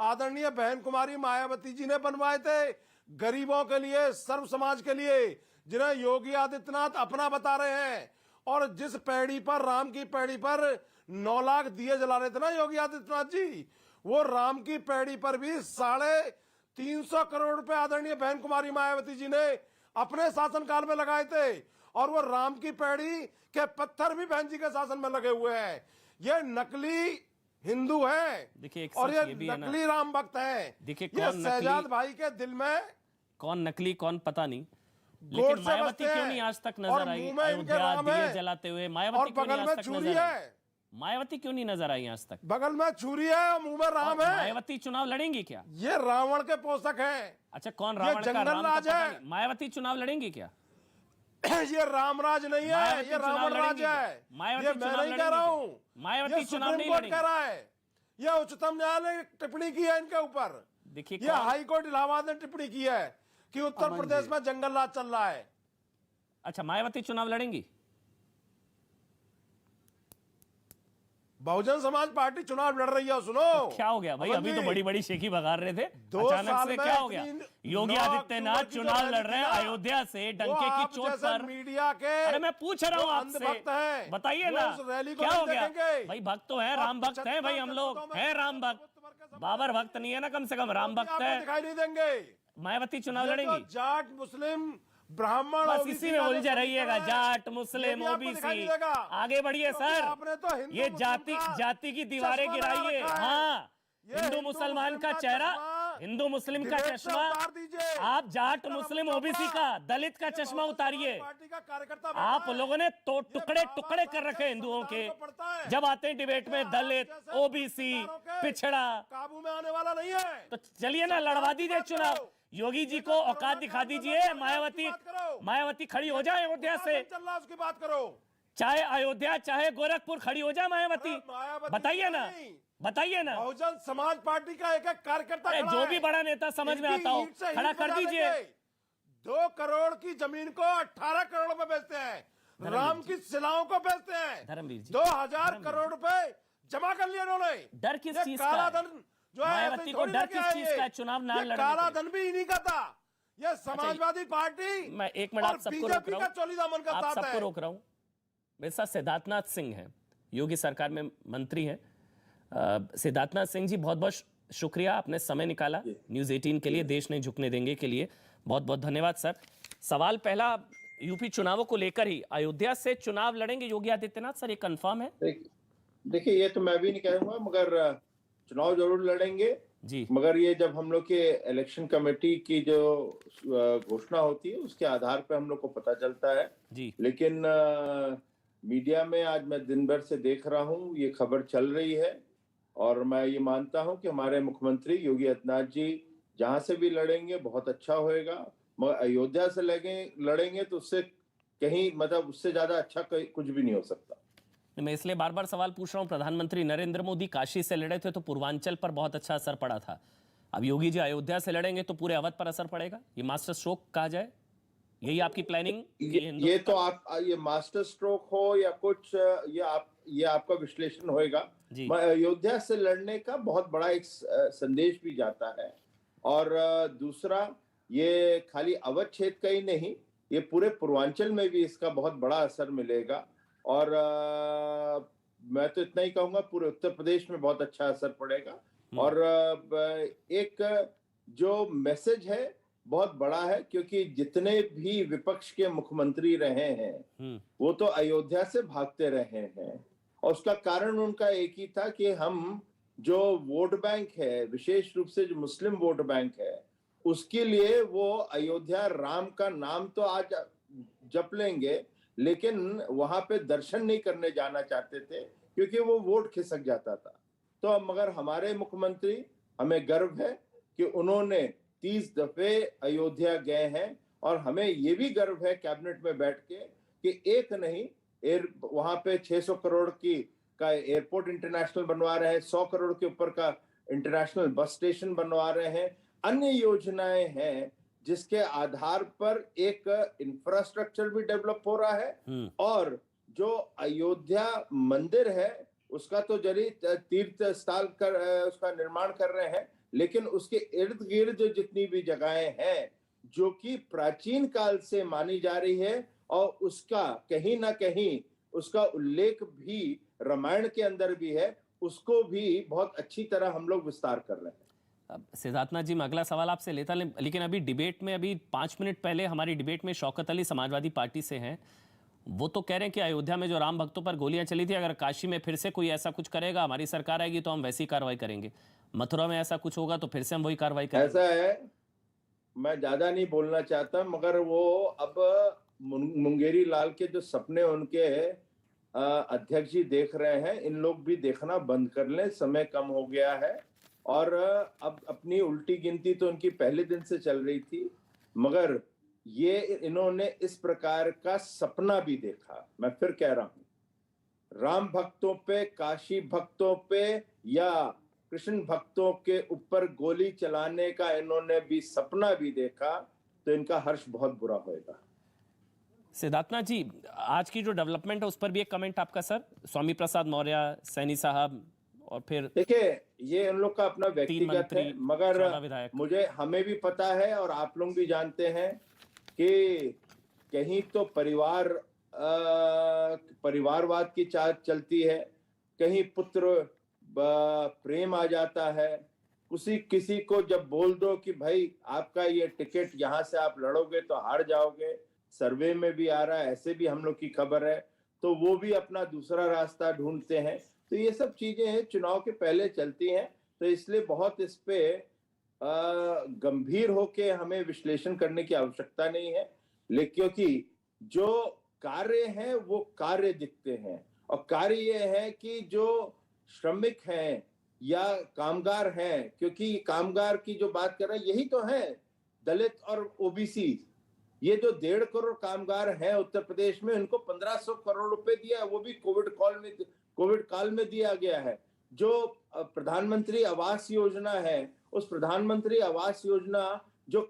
आदरणीय बहन कुमारी मायावती जी ने बनवाए थे, गरीबों के लिए, सर्व समाज के लिए, जिन्हें योगी आदित्यनाथ अपना बता रहे हैं। और जिस पैड़ी पर, राम की पैड़ी पर 9 लाख दिए जला रहे थे ना योगी आदित्यनाथ जी, वो राम की पैड़ी पर भी 350 करोड़ रुपए आदरणीय बहन कुमारी मायावती जी ने अपने शासनकाल में लगाए थे। और वो राम की पैड़ी के पत्थर भी बहन जी के शासन में लगे हुए हैं। ये नकली हिंदू है, देखिए और ये नकली राम भक्त है। देखिए ये शहजाद भाई के दिल में कौन नकली कौन पता नहीं, लेकिन मायावती क्यों नहीं आज तक नजर आई अयोध्या दिए जलाते हुए? मायावती क्यों नहीं आज तक नजर आई? मायावती क्यों नहीं नजर आई आज तक? बगल में छुरी है और मुंह में राम है। मायावती चुनाव लड़ेंगी क्या? ये रावण के पोषक हैं। अच्छा, कौन रावण का? राम का पता नहीं। मायावती चुनाव लड़ेंगी क्या? ये रामराज नहीं है, ये रावण राज है। ये मैं नहीं कह रहा हूँ, मायावती चुनाव नहीं लड़ेंगी, कह रहा है। ये उच्चतम न्यायालय ने टिप्पणी की है इनके ऊपर। देखिए, ये हाई कोर्ट इलाहाबाद ने टिप्पणी की है कि उत्तर प्रदेश में जंगल राज चल रहा है। अच्छा, मायावती चुनाव लड़ेंगी? बहुजन समाज पार्टी चुनाव लड़ रही है। सुनो क्या हो गया भाई, अभी तो बड़ी बड़ी शेखी बघार रहे थे, अचानक से क्या हो गया? योगी आदित्यनाथ चुनाव लड़ रहे हैं अयोध्या से डंके की चोट पर। मीडिया के, अरे मैं पूछ रहा हूँ आपसे, बताइए ना क्या हो गया भाई? भक्त तो है, राम भक्त है भाई, हम लोग है राम भक्त, बाबर भक्त नहीं है ना, कम से कम राम भक्त है। दिखाई नहीं देंगे। मायावती चुनाव लड़ेंगी? जाट मुस्लिम ब्राह्मण, बस इसी में उलझ रहिएगा, जाट मुस्लिम ओबीसी। आगे बढ़िए सर, तो ये जाति की दीवारें गिराइए। हाँ, हिंदू मुसलमान का चेहरा हिंदू मुस्लिम का डिबेट से चश्मा, उतार दीजिए। आप जाट मुस्लिम ओबीसी का, दलित का चश्मा उतारिए। पार्टी का कार्यकर्ता आप बैठा है। लोगों ने तो ये टुकड़े बाबा टुकड़े साहब कर रखे के हिंदुओं के। संविधान को पढ़ता है। जब आते हैं डिबेट में ये आप दलित, जैसे ओबीसी, रिश्तेदारों के पिछड़ा, काबू में आने वाला नहीं है। तो चलिए ना लड़वा दीजिए चुनाव। योगी जी को औकात दिखा दीजिए। मायावती खड़ी हो जाए अयोध्या से, चल रहा है, उसकी बात करो। चाहे अयोध्या चाहे गोरखपुर खड़ी हो जाए मायावती। अरे मायावती बताइए ना, नहीं। बताइए ना। बहुजन समाज पार्टी का एक एक कार्यकर्ता अरे खड़ा जो है। भी बड़ा नेता समझ में इनकी आता हो ईंट से खड़ा ईंट कर बजा दीजिए। देंगे। 2 करोड़ की जमीन को 18 करोड़ में बेचते हैं। राम की शिलाओं को बेचते हैं। धर्मवीर जी, 2000 करोड़ रुपए जमा कर लिए उन्होंने। डर किस ये चीज का काला है? धन जो है मायावती ऐसे को थोड़ी डर लेके किस आए चीज ये। का है? चुनाव ना ये लड़ने काला के। धन भी इन्हीं का था। ये समाजवादी पार्टी मैं एक मिनट आप सबको रोक बीजेपी रहा का हूं, चोली दामन का आप साथ सबको है। रोक रहा हूं। मेरे साथ सिद्धार्थनाथ सिंह हैं, योगी सरकार में मंत्री हैं। सिद्धार्थनाथ सिंह जी, बहुत बहुत शुक्रिया, आपने समय निकाला न्यूज़ 18 के लिए, देश नहीं झुकने देंगे के लिए। बहुत बहुत धन्यवाद सर। सवाल पहला यूपी चुनावों को लेकर ही, अयोध्या से चुनाव लड़ेंगे योगी आदित्यनाथ सर, ये कंफर्म है? देखिए, ये तो मैं भी नहीं कहूंगा, मगर चुनाव जरूर लड़ेंगे जी। मगर ये जब हम लोग के इलेक्शन कमेटी की जो घोषणा होती है उसके आधार पे हम लोग को पता चलता है जी। लेकिन मीडिया में आज मैं दिन भर से देख रहा हूँ, ये खबर चल रही है और मैं ये मानता हूँ कि हमारे मुख्यमंत्री योगी आदित्यनाथ जी जहां से भी लड़ेंगे बहुत अच्छा होएगा। मगर अयोध्या से लड़ेंगे तो उससे कहीं मतलब उससे ज्यादा अच्छा कुछ भी नहीं हो सकता। मैं इसलिए बार बार सवाल पूछ रहा हूं, प्रधानमंत्री नरेंद्र मोदी काशी से लड़े थे तो पूर्वांचल पर बहुत अच्छा असर पड़ा था। अब योगी जी अयोध्या से लड़ेंगे तो पूरे अवध पर असर पड़ेगा। ये मास्टर स्ट्रोक कहा जाए, यही आपकी प्लानिंग? ये तो आप ये मास्टर स्ट्रोक हो या कुछ, ये आपका विश्लेषण होएगा। अयोध्या से लड़ने का बहुत बड़ा एक संदेश भी जाता है और दूसरा, ये खाली अवध क्षेत्र का ही नहीं, ये पूरे पूर्वांचल में भी इसका बहुत बड़ा असर मिलेगा और मैं तो इतना ही कहूंगा पूरे उत्तर प्रदेश में बहुत अच्छा असर पड़ेगा। और एक जो मैसेज है बहुत बड़ा है, क्योंकि जितने भी विपक्ष के मुख्यमंत्री रहे हैं वो तो अयोध्या से भागते रहे हैं और उसका कारण उनका एक ही था कि हम जो वोट बैंक है, विशेष रूप से जो मुस्लिम वोट बैंक है, उसके लिए वो अयोध्या राम का नाम तो आज जप लेंगे लेकिन वहां पे दर्शन नहीं करने जाना चाहते थे क्योंकि वो वोट खिसक जाता था। तो मगर हमारे मुख्यमंत्री, हमें गर्व है कि उन्होंने 30 दफे अयोध्या गए हैं और हमें ये भी गर्व है कैबिनेट में बैठ के कि एक नहीं, वहां पे 600 करोड़ का एयरपोर्ट इंटरनेशनल बनवा रहे हैं, 100 करोड़ के ऊपर का इंटरनेशनल बस स्टेशन बनवा रहे हैं, अन्य योजनाएं हैं जिसके आधार पर एक इंफ्रास्ट्रक्चर भी डेवलप हो रहा है और जो अयोध्या मंदिर है उसका तो जरी तीर्थ स्थल उसका निर्माण कर रहे हैं, लेकिन उसके इर्द गिर्द जितनी भी जगहें हैं जो कि प्राचीन काल से मानी जा रही है और उसका कहीं ना कहीं उसका उल्लेख भी रामायण के अंदर भी है, उसको भी बहुत अच्छी तरह हम लोग विस्तार कर रहे हैं। सिद्धार्थनाथ जी, मैं अगला सवाल आपसे लेता, लेकिन अभी डिबेट में, अभी 5 मिनट पहले हमारी डिबेट में शौकत अली समाजवादी पार्टी से हैं, वो तो कह रहे हैं कि अयोध्या में जो राम भक्तों पर गोलियां चली थी, अगर काशी में फिर से कोई ऐसा कुछ करेगा, हमारी सरकार आएगी तो हम वैसी कार्रवाई करेंगे, मथुरा में ऐसा कुछ होगा तो फिर से हम वही कार्रवाई करेंगे। ऐसा है, मैं ज्यादा नहीं बोलना चाहता, मगर वो अब मुंगेरी लाल के जो सपने उनके अध्यक्ष जी देख रहे हैं, इन लोग भी देखना बंद कर लें, समय कम हो गया है और अब अपनी उल्टी गिनती तो उनकी पहले दिन से चल रही थी, मगर ये इन्होंने इस प्रकार का सपना भी देखा। मैं फिर कह रहा हूं, राम भक्तों पे, काशी भक्तों पे या कृष्ण भक्तों के ऊपर गोली चलाने का इन्होंने भी सपना भी देखा तो इनका हर्ष बहुत बुरा होएगा। सिद्धार्थनाथ जी, आज की जो डेवलपमेंट है उस पर भी एक कमेंट आपका सर। स्वामी प्रसाद मौर्य, सैनी साहब और फिर देखिए, ये उन लोग का अपना व्यक्तिगत है, मगर मुझे हमें भी पता है और आप लोग भी जानते हैं कि कहीं तो परिवारवाद की चाल चलती है, कहीं पुत्र प्रेम आ जाता है, किसी को जब बोल दो कि भाई आपका ये टिकट यहाँ से आप लड़ोगे तो हार जाओगे, सर्वे में भी आ रहा है, ऐसे भी हम लोग की खबर है, तो वो भी अपना दूसरा रास्ता ढूंढते हैं। तो ये सब चीजें चुनाव के पहले चलती हैं, तो इसलिए बहुत इस पे गंभीर होके हमें विश्लेषण करने की आवश्यकता नहीं है, लेकिन क्योंकि जो कार्य हैं वो कार्य दिखते हैं, और कार्य ये है कि जो श्रमिक हैं या कामगार हैं, क्योंकि कामगार की जो बात कर रहे हैं यही तो है, दलित और ओबीसी, ये जो 1.5 करोड़ कामगार हैं उत्तर प्रदेश में, उनको 1500 करोड़ रुपए दिया है, वो भी कोविड काल में दिया गया है। जो प्रधानमंत्री आवास योजना है, उस प्रधानमंत्री आवास योजना जो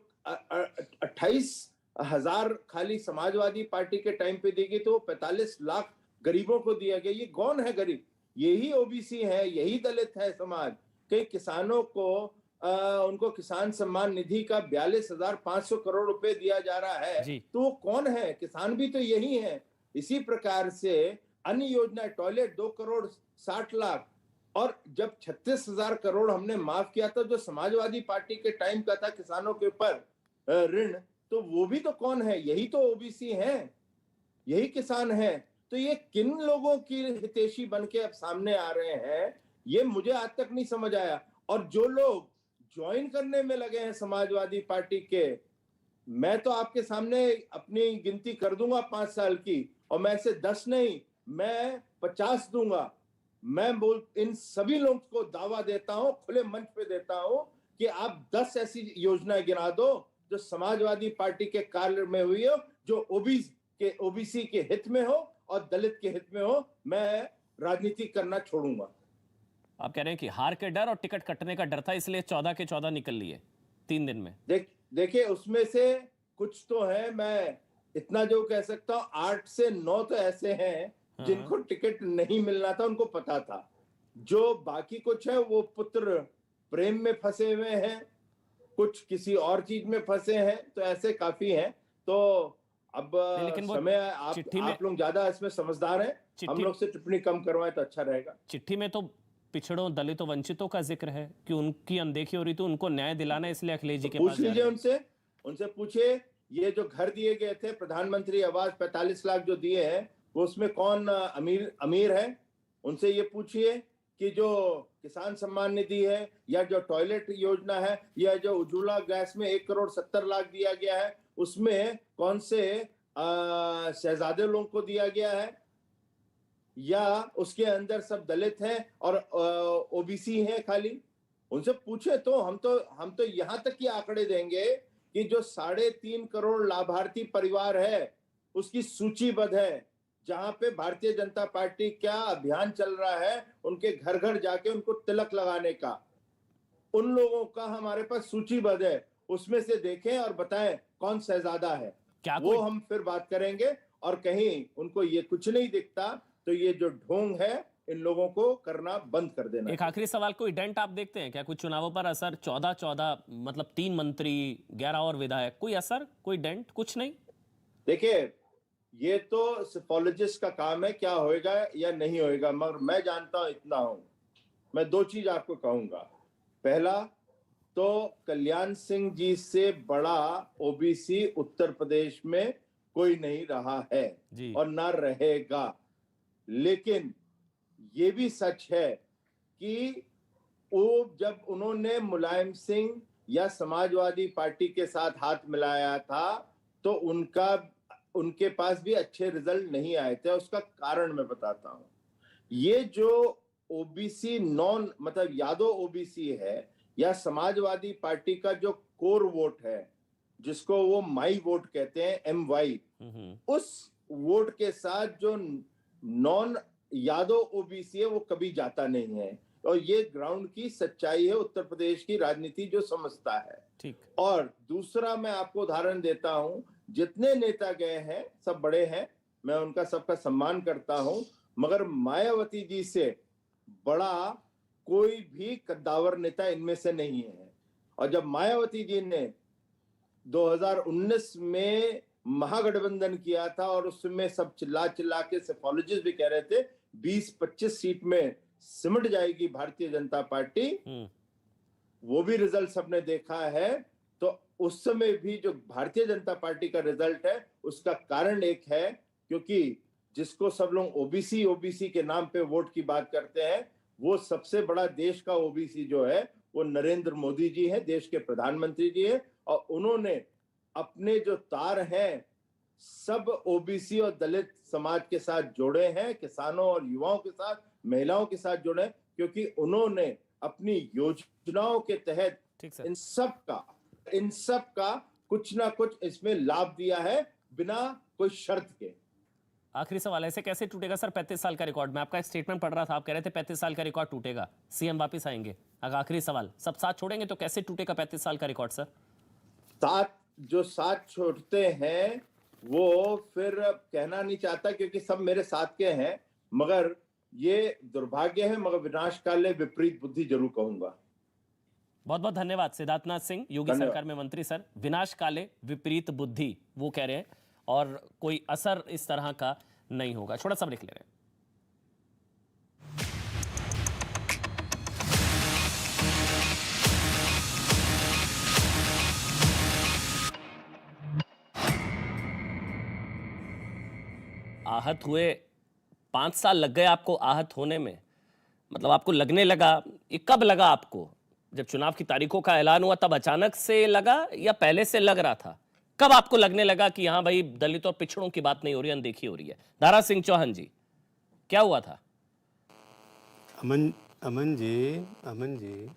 28,000 खाली समाजवादी पार्टी के टाइम पे दी गई, तो 45 लाख गरीबों को दिया गया। ये कौन है गरीब? यही ओबीसी है, यही दलित है समाज। कई किसानों को उनको किसान सम्मान निधि का 42,500 करोड़ रुपए दिया जा रहा है, तो वो कौन है? किसान भी तो यही है। इसी प्रकार से अन्य योजना, टॉयलेट 2 करोड़ 60 लाख, और जब 36,000 करोड़ हमने माफ किया था जो समाजवादी पार्टी के टाइम का था किसानों के ऊपर ऋण, तो वो भी तो कौन है? यही तो ओबीसी हैं, यही किसान हैं। तो ये किन लोगों की हितैषी बन के अब सामने आ रहे हैं, ये मुझे आज तक नहीं समझ आया। और जो लोग ज्वाइन करने में लगे हैं समाजवादी पार्टी के, मैं तो आपके सामने अपनी गिनती कर दूंगा 5 साल की, और मैं ऐसे 10 नहीं, मैं 50 दूंगा। मैं इन सभी लोगों को दावा देता हूं, खुले मंच पे देता हूं, कि आप 10 ऐसी योजनाएं गिना दो जो समाजवादी पार्टी के कार्य में हुई हो, जो ओबीसी के हित में हो और दलित के हित में हो, मैं राजनीति करना छोड़ूंगा। आप कह रहे हैं कि हार के डर और टिकट कटने का डर था, इसलिए 14 के 14 निकल लिए 3 दिन में। देखिए, उसमें से कुछ तो है, मैं इतना जो कह सकता हूं, 8 से 9 तो ऐसे हैं जिनको टिकट नहीं मिलना था, उनको पता था। जो बाकी कुछ है वो पुत्र प्रेम में फंसे हुए हैं, कुछ किसी और चीज में फंसे हैं, तो ऐसे काफी हैं। तो अब समय, आप लोग ज्यादा इसमें समझदार हैं, हम लोग से टिप्पणी कम करवाएं तो अच्छा रहेगा। चिट्ठी में तो पिछड़ों, दलितों, वंचितों का जिक्र है कि उनकी अनदेखी हो रही थी, उनको न्याय दिलाना, इसलिए अखिलेश जी के पास पूछ लीजिए उनसे पूछिए, ये जो घर दिए गए थे प्रधानमंत्री आवास 45 लाख जो दिए हैं, वो उसमें कौन अमीर है? उनसे ये पूछिए कि जो किसान सम्मान निधि है, या जो टॉयलेट योजना है, या जो उज्ज्वला गैस में 1 करोड़ 70 लाख दिया गया है, उसमें कौन से शहजादे लोगों को दिया गया है? या उसके अंदर सब दलित हैं और ओबीसी हैं खाली? उनसे पूछे तो हम तो यहां तक की आंकड़े देंगे कि जो 3.5 करोड़ लाभार्थी परिवार है, उसकी सूचीबद्ध है, जहां पे भारतीय जनता पार्टी क्या अभियान चल रहा है, उनके घर घर जाके उनको तिलक लगाने का, उन लोगों का हमारे पास सूचीबद्ध है। उसमें से देखें और बताएं कौन शहजादा है, वो हम फिर बात करेंगे। और कहीं उनको ये कुछ नहीं दिखता, तो ये जो ढोंग है, इन लोगों को करना बंद कर देना। एक आखिरी सवाल, कोई डेंट आप देखते हैं क्या कुछ चुनावों पर असर? 14 मतलब 3 मंत्री, 11 और विधायक, कोई असर, कोई डेंट? कुछ नहीं। देखिए, ये तो सिफोलॉजिस्ट का काम है, क्या होएगा या नहीं होएगा, मगर मैं जानता हूं, इतना हूं, मैं 2 चीज आपको कहूंगा। पहला तो कल्याण सिंह जी से बड़ा ओबीसी उत्तर प्रदेश में कोई नहीं रहा है और ना रहेगा। लेकिन ये भी सच है कि वो जब उन्होंने मुलायम सिंह या समाजवादी पार्टी के साथ हाथ मिलाया था, तो उनके पास भी अच्छे रिजल्ट नहीं आए थे। उसका कारण मैं बताता हूं। ये जो ओबीसी मतलब यादव ओबीसी है, या समाजवादी पार्टी का जो कोर वोट है, जिसको वो माई वोट कहते हैं, MY, उस वोट के साथ जो नॉन यादव ओबीसी है, वो कभी जाता नहीं है। और ये ग्राउंड की सच्चाई है, उत्तर प्रदेश की राजनीति जो समझता है। ठीक। और दूसरा मैं आपको उदाहरण देता हूं, जितने नेता गए हैं सब बड़े हैं, मैं उनका सबका सम्मान करता हूं, मगर मायावती जी से बड़ा कोई भी कद्दावर नेता इनमें से नहीं है। और जब मायावती जी ने 2019 में महागठबंधन किया था, और उसमें सब चिल्ला के सेफोलॉजिस्ट भी कह रहे थे 20-25 सीट में सिमट जाएगी भारतीय जनता पार्टी, वो भी रिजल्ट सबने देखा है। तो उस समय भी जो भारतीय जनता पार्टी का रिजल्ट है, उसका कारण एक है, क्योंकि जिसको सब लोग ओबीसी के नाम पे वोट की बात करते हैं, वो सबसे बड़ा देश का ओबीसी जो है, वो नरेंद्र मोदी जी हैं, देश के प्रधानमंत्री जी हैं, और उन्होंने अपने जो तार हैं सब ओबीसी और दलित समाज के साथ जोड़े हैं, किसानों और युवाओं के साथ, महिलाओं के साथ जोड़े हैं, क्योंकि उन्होंने अपनी योजनाओं के तहत इन सब का कुछ ना कुछ इसमें लाभ दिया है, बिना कोई शर्त के। आखिरी सवाल, ऐसे कैसे टूटेगा सर 35 साल का रिकॉर्ड? मैं आपका एक स्टेटमेंट पढ़ रहा था, आप कह रहे थे 35 साल का रिकॉर्ड टूटेगा, सीएम वापस आएंगे। आखिरी सवाल, सब साथ छोड़ेंगे तो कैसे टूटेगा 35 साल का रिकॉर्ड सर? साथ छोड़ते हैं वो फिर कहना नहीं चाहता, क्योंकि सब मेरे साथ के हैं, मगर ये दुर्भाग्य है, मगर विनाशकाले विपरीत बुद्धि जरूर कहूंगा। बहुत बहुत धन्यवाद सिद्धार्थनाथ सिंह, योगी सरकार में मंत्री। सर, विनाशकाले विपरीत बुद्धि वो कह रहे हैं और कोई असर इस तरह का नहीं होगा। छोटा सा ब्रेक ले रहे हैं। आहत हुए 5 साल लग गए आपको आहत होने में, मतलब आपको लगने लगा, ये कब लगा आपको? जब चुनाव की तारीखों का ऐलान हुआ तब अचानक से लगा या पहले से लग रहा था? कब आपको लगने लगा कि हाँ भाई दलित और पिछड़ों की बात नहीं हो रही, अनदेखी हो रही है? दारा सिंह चौहान जी, क्या हुआ था? अमन जी,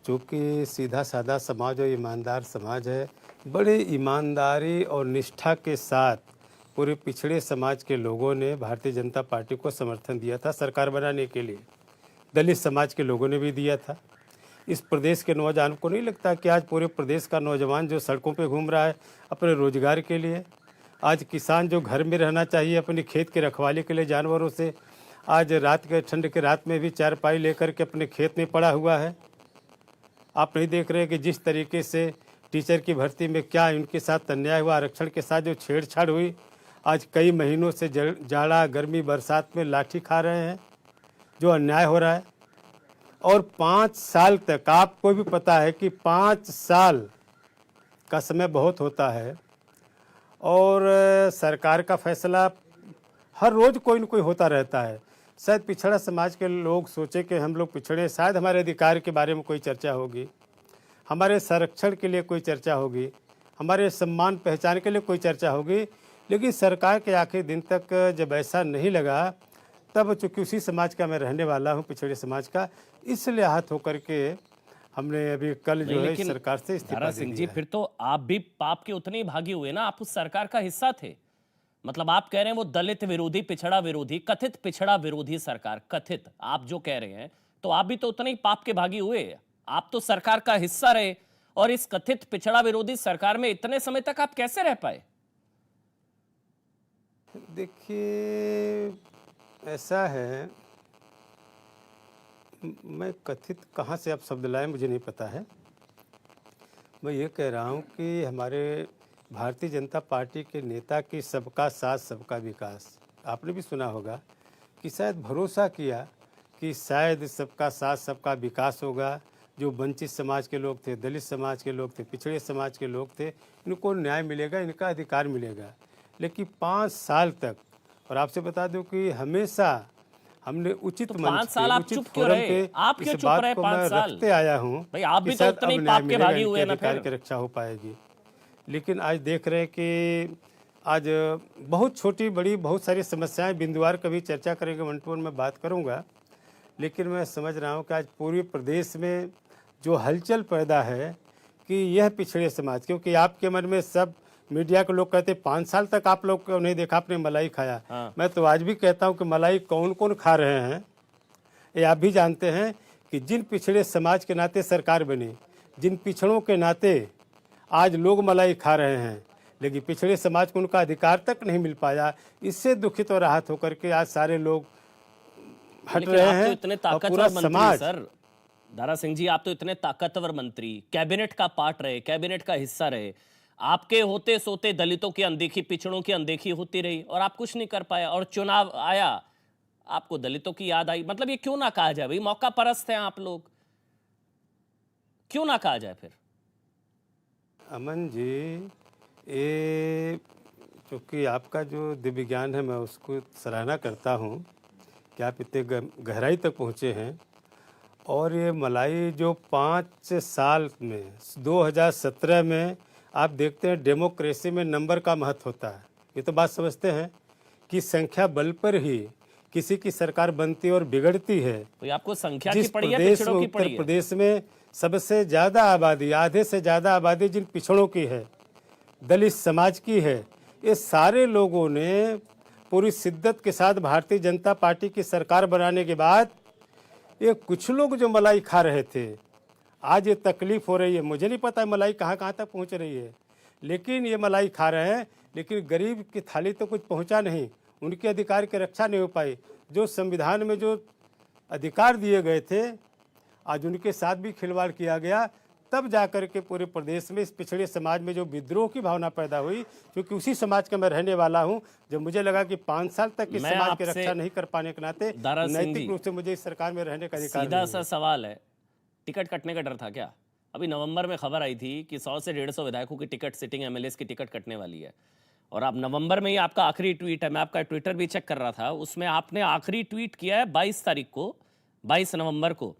चूंकि सीधा साधा समाज और ईमानदार समाज है, बड़े ईमानदारी और निष्ठा के साथ पूरे पिछड़े समाज के लोगों ने भारतीय जनता पार्टी को समर्थन दिया था सरकार बनाने के लिए। दलित समाज के लोगों ने भी दिया था। इस प्रदेश के नौजवान को नहीं लगता कि आज पूरे प्रदेश का नौजवान जो सड़कों पे घूम रहा है अपने रोजगार के लिए, आज किसान जो घर में रहना चाहिए अपने खेत की रखवाली के लिए जानवरों से, आज रात के ठंड के रात में भी चारपाई लेकर के अपने खेत में पड़ा हुआ है। आप नहीं देख रहे कि जिस तरीके से टीचर की भर्ती में क्या उनके साथ अन्याय हुआ, आरक्षण के साथ जो छेड़छाड़ हुई, आज कई महीनों से जाड़ा गर्मी बरसात में लाठी खा रहे हैं, जो अन्याय हो रहा है। और 5 साल तक, आपको भी पता है कि 5 साल का समय बहुत होता है, और सरकार का फैसला हर रोज़ कोई न कोई होता रहता है। शायद पिछड़ा समाज के लोग सोचे कि हम लोग पिछड़े, शायद हमारे अधिकार के बारे में कोई चर्चा होगी, हमारे संरक्षण के लिए कोई चर्चा होगी, हमारे सम्मान पहचान के लिए कोई चर्चा होगी, लेकिन सरकार के आखिरी दिन तक जब ऐसा नहीं लगा, तब चूँकि उसी समाज का मैं रहने वाला हूँ, पिछड़े समाज का, इसलिए आहत होकर के हमने अभी कल जो है सरकार से इस्तीफा दे दिया। जी, फिर तो आप भी पाप के उतने ही भागी हुए ना, आप उस सरकार का हिस्सा थे। मतलब आप कह रहे हैं वो दलित विरोधी, पिछड़ा विरोधी, कथित पिछड़ा विरोधी सरकार, कथित आप जो कह रहे हैं, तो आप भी तो उतने ही पाप के भागी हुए। आप तो सरकार का हिस्सा रहे, और इस कथित पिछड़ा विरोधी सरकार में इतने समय तक आप कैसे रह पाए? देखिए, ऐसा है, मैं कथित कहाँ से आप शब्द लाए मुझे नहीं पता है। मैं ये कह रहा हूँ कि हमारे भारतीय जनता पार्टी के नेता की सबका साथ सबका विकास, आपने भी सुना होगा कि शायद भरोसा किया कि शायद सबका साथ सबका विकास होगा। जो वंचित समाज के लोग थे, दलित समाज के लोग थे, पिछड़े समाज के लोग थे, इनको न्याय मिलेगा, इनका अधिकार मिलेगा। लेकिन 5 साल तक, और आपसे बता दूं कि हमेशा हमने उचित तो मंच 5 साल आप उचित चुप क्यों फोरम रहे? पे आप क्यों इस चुप बात रहे को 5 मैं साल? रखते आया हूँ भाई आप कि भी तो शायद उतने ही अब पाप न्याय के मिलेगा, भागी हुए इनके ना अधिकार फिर। की रक्षा हो पाएगी। लेकिन आज देख रहे हैं कि आज बहुत छोटी बड़ी बहुत सारी समस्याएं, बिंदुवार कभी चर्चा करेंगे, वन टू वन में बात करूंगा। लेकिन मैं समझ रहा हूं कि आज पूरे प्रदेश में जो हलचल पैदा है कि यह पिछड़े समाज, क्योंकि आपके मन में सब मीडिया के लोग कहते 5 साल तक आप लोग को नहीं देखा, आपने मलाई खाया। हाँ। मैं तो आज भी कहता हूं कि मलाई कौन कौन खा रहे हैं ये आप भी जानते हैं कि जिन पिछड़े समाज के नाते सरकार बनी, जिन पिछड़ों के नाते आज लोग मलाई खा रहे हैं, लेकिन पिछड़े समाज को उनका अधिकार तक नहीं मिल पाया। इससे दुखित और राहत होकर के आज सारे लोग हट रहे हैं। तो इतने ताकतवर मंत्री सर, दारा सिंह जी, आप तो इतने ताकतवर मंत्री, कैबिनेट का पार्ट रहे, कैबिनेट का हिस्सा रहे, आपके होते सोते दलितों की अनदेखी, पिछड़ों की अनदेखी होती रही और आप कुछ नहीं कर पाया, और चुनाव आया, आपको दलितों की याद आई। मतलब ये क्यों ना कहा जाए भाई, मौका परस्त हैं आप लोग, क्यों ना कहा जाए फिर? अमन जी, ये क्योंकि आपका जो दिव्य ज्ञान है मैं उसको सराहना करता हूँ कि आप इतने गहराई तक पहुँचे हैं, और ये मलाई जो 5 साल में 2017 में आप देखते हैं डेमोक्रेसी में नंबर का महत्व होता है। ये तो बात समझते हैं कि संख्या बल पर ही किसी की सरकार बनती और बिगड़ती है। तो ये आपको संख्या की जिस पड़ी है, प्रदेश में पिछड़ों की उत्तर पड़ी है? प्रदेश में सबसे ज़्यादा आबादी, आधे से ज़्यादा आबादी जिन पिछड़ों की है, दलित समाज की है, ये सारे लोगों ने पूरी शिद्दत के साथ भारतीय जनता पार्टी की सरकार बनाने के बाद ये कुछ लोग जो मलाई खा रहे थे, आज ये तकलीफ हो रही है। मुझे नहीं पता मलाई कहाँ कहाँ तक पहुँच रही है, लेकिन ये मलाई खा रहे हैं, लेकिन गरीब की थाली तो कुछ पहुँचा नहीं, उनके अधिकार की रक्षा नहीं हो पाई। जो संविधान में जो अधिकार दिए गए थे, आज उनके साथ भी खिलवाड़ किया गया। तब जाकर के पूरे प्रदेश में इस पिछड़े समाज में जो विद्रोह की भावना पैदा हुई, क्योंकि उसी समाज का मैं रहने वाला हूं, जब मुझे लगा कि 5 साल तक इस मैं समाज की आपसे रक्षा नहीं कर पाने के नाते दारा सिंह जी, नैतिक रूप से मुझे इस सरकार में रहने का अधिकार सीधा नहीं सा है। सवाल है, टिकट कटने का डर था क्या? अभी नवंबर में खबर आई थी कि 100 से 150 विधायकों की टिकट, सिटिंग एमएलएस की टिकट कटने वाली है। और आप नवंबर में ही आपका आखिरी ट्वीट है, मैं आपका ट्विटर भी चेक कर रहा था, उसमें आपने आखिरी ट्वीट किया है 22 तारीख को, 22 नवंबर को,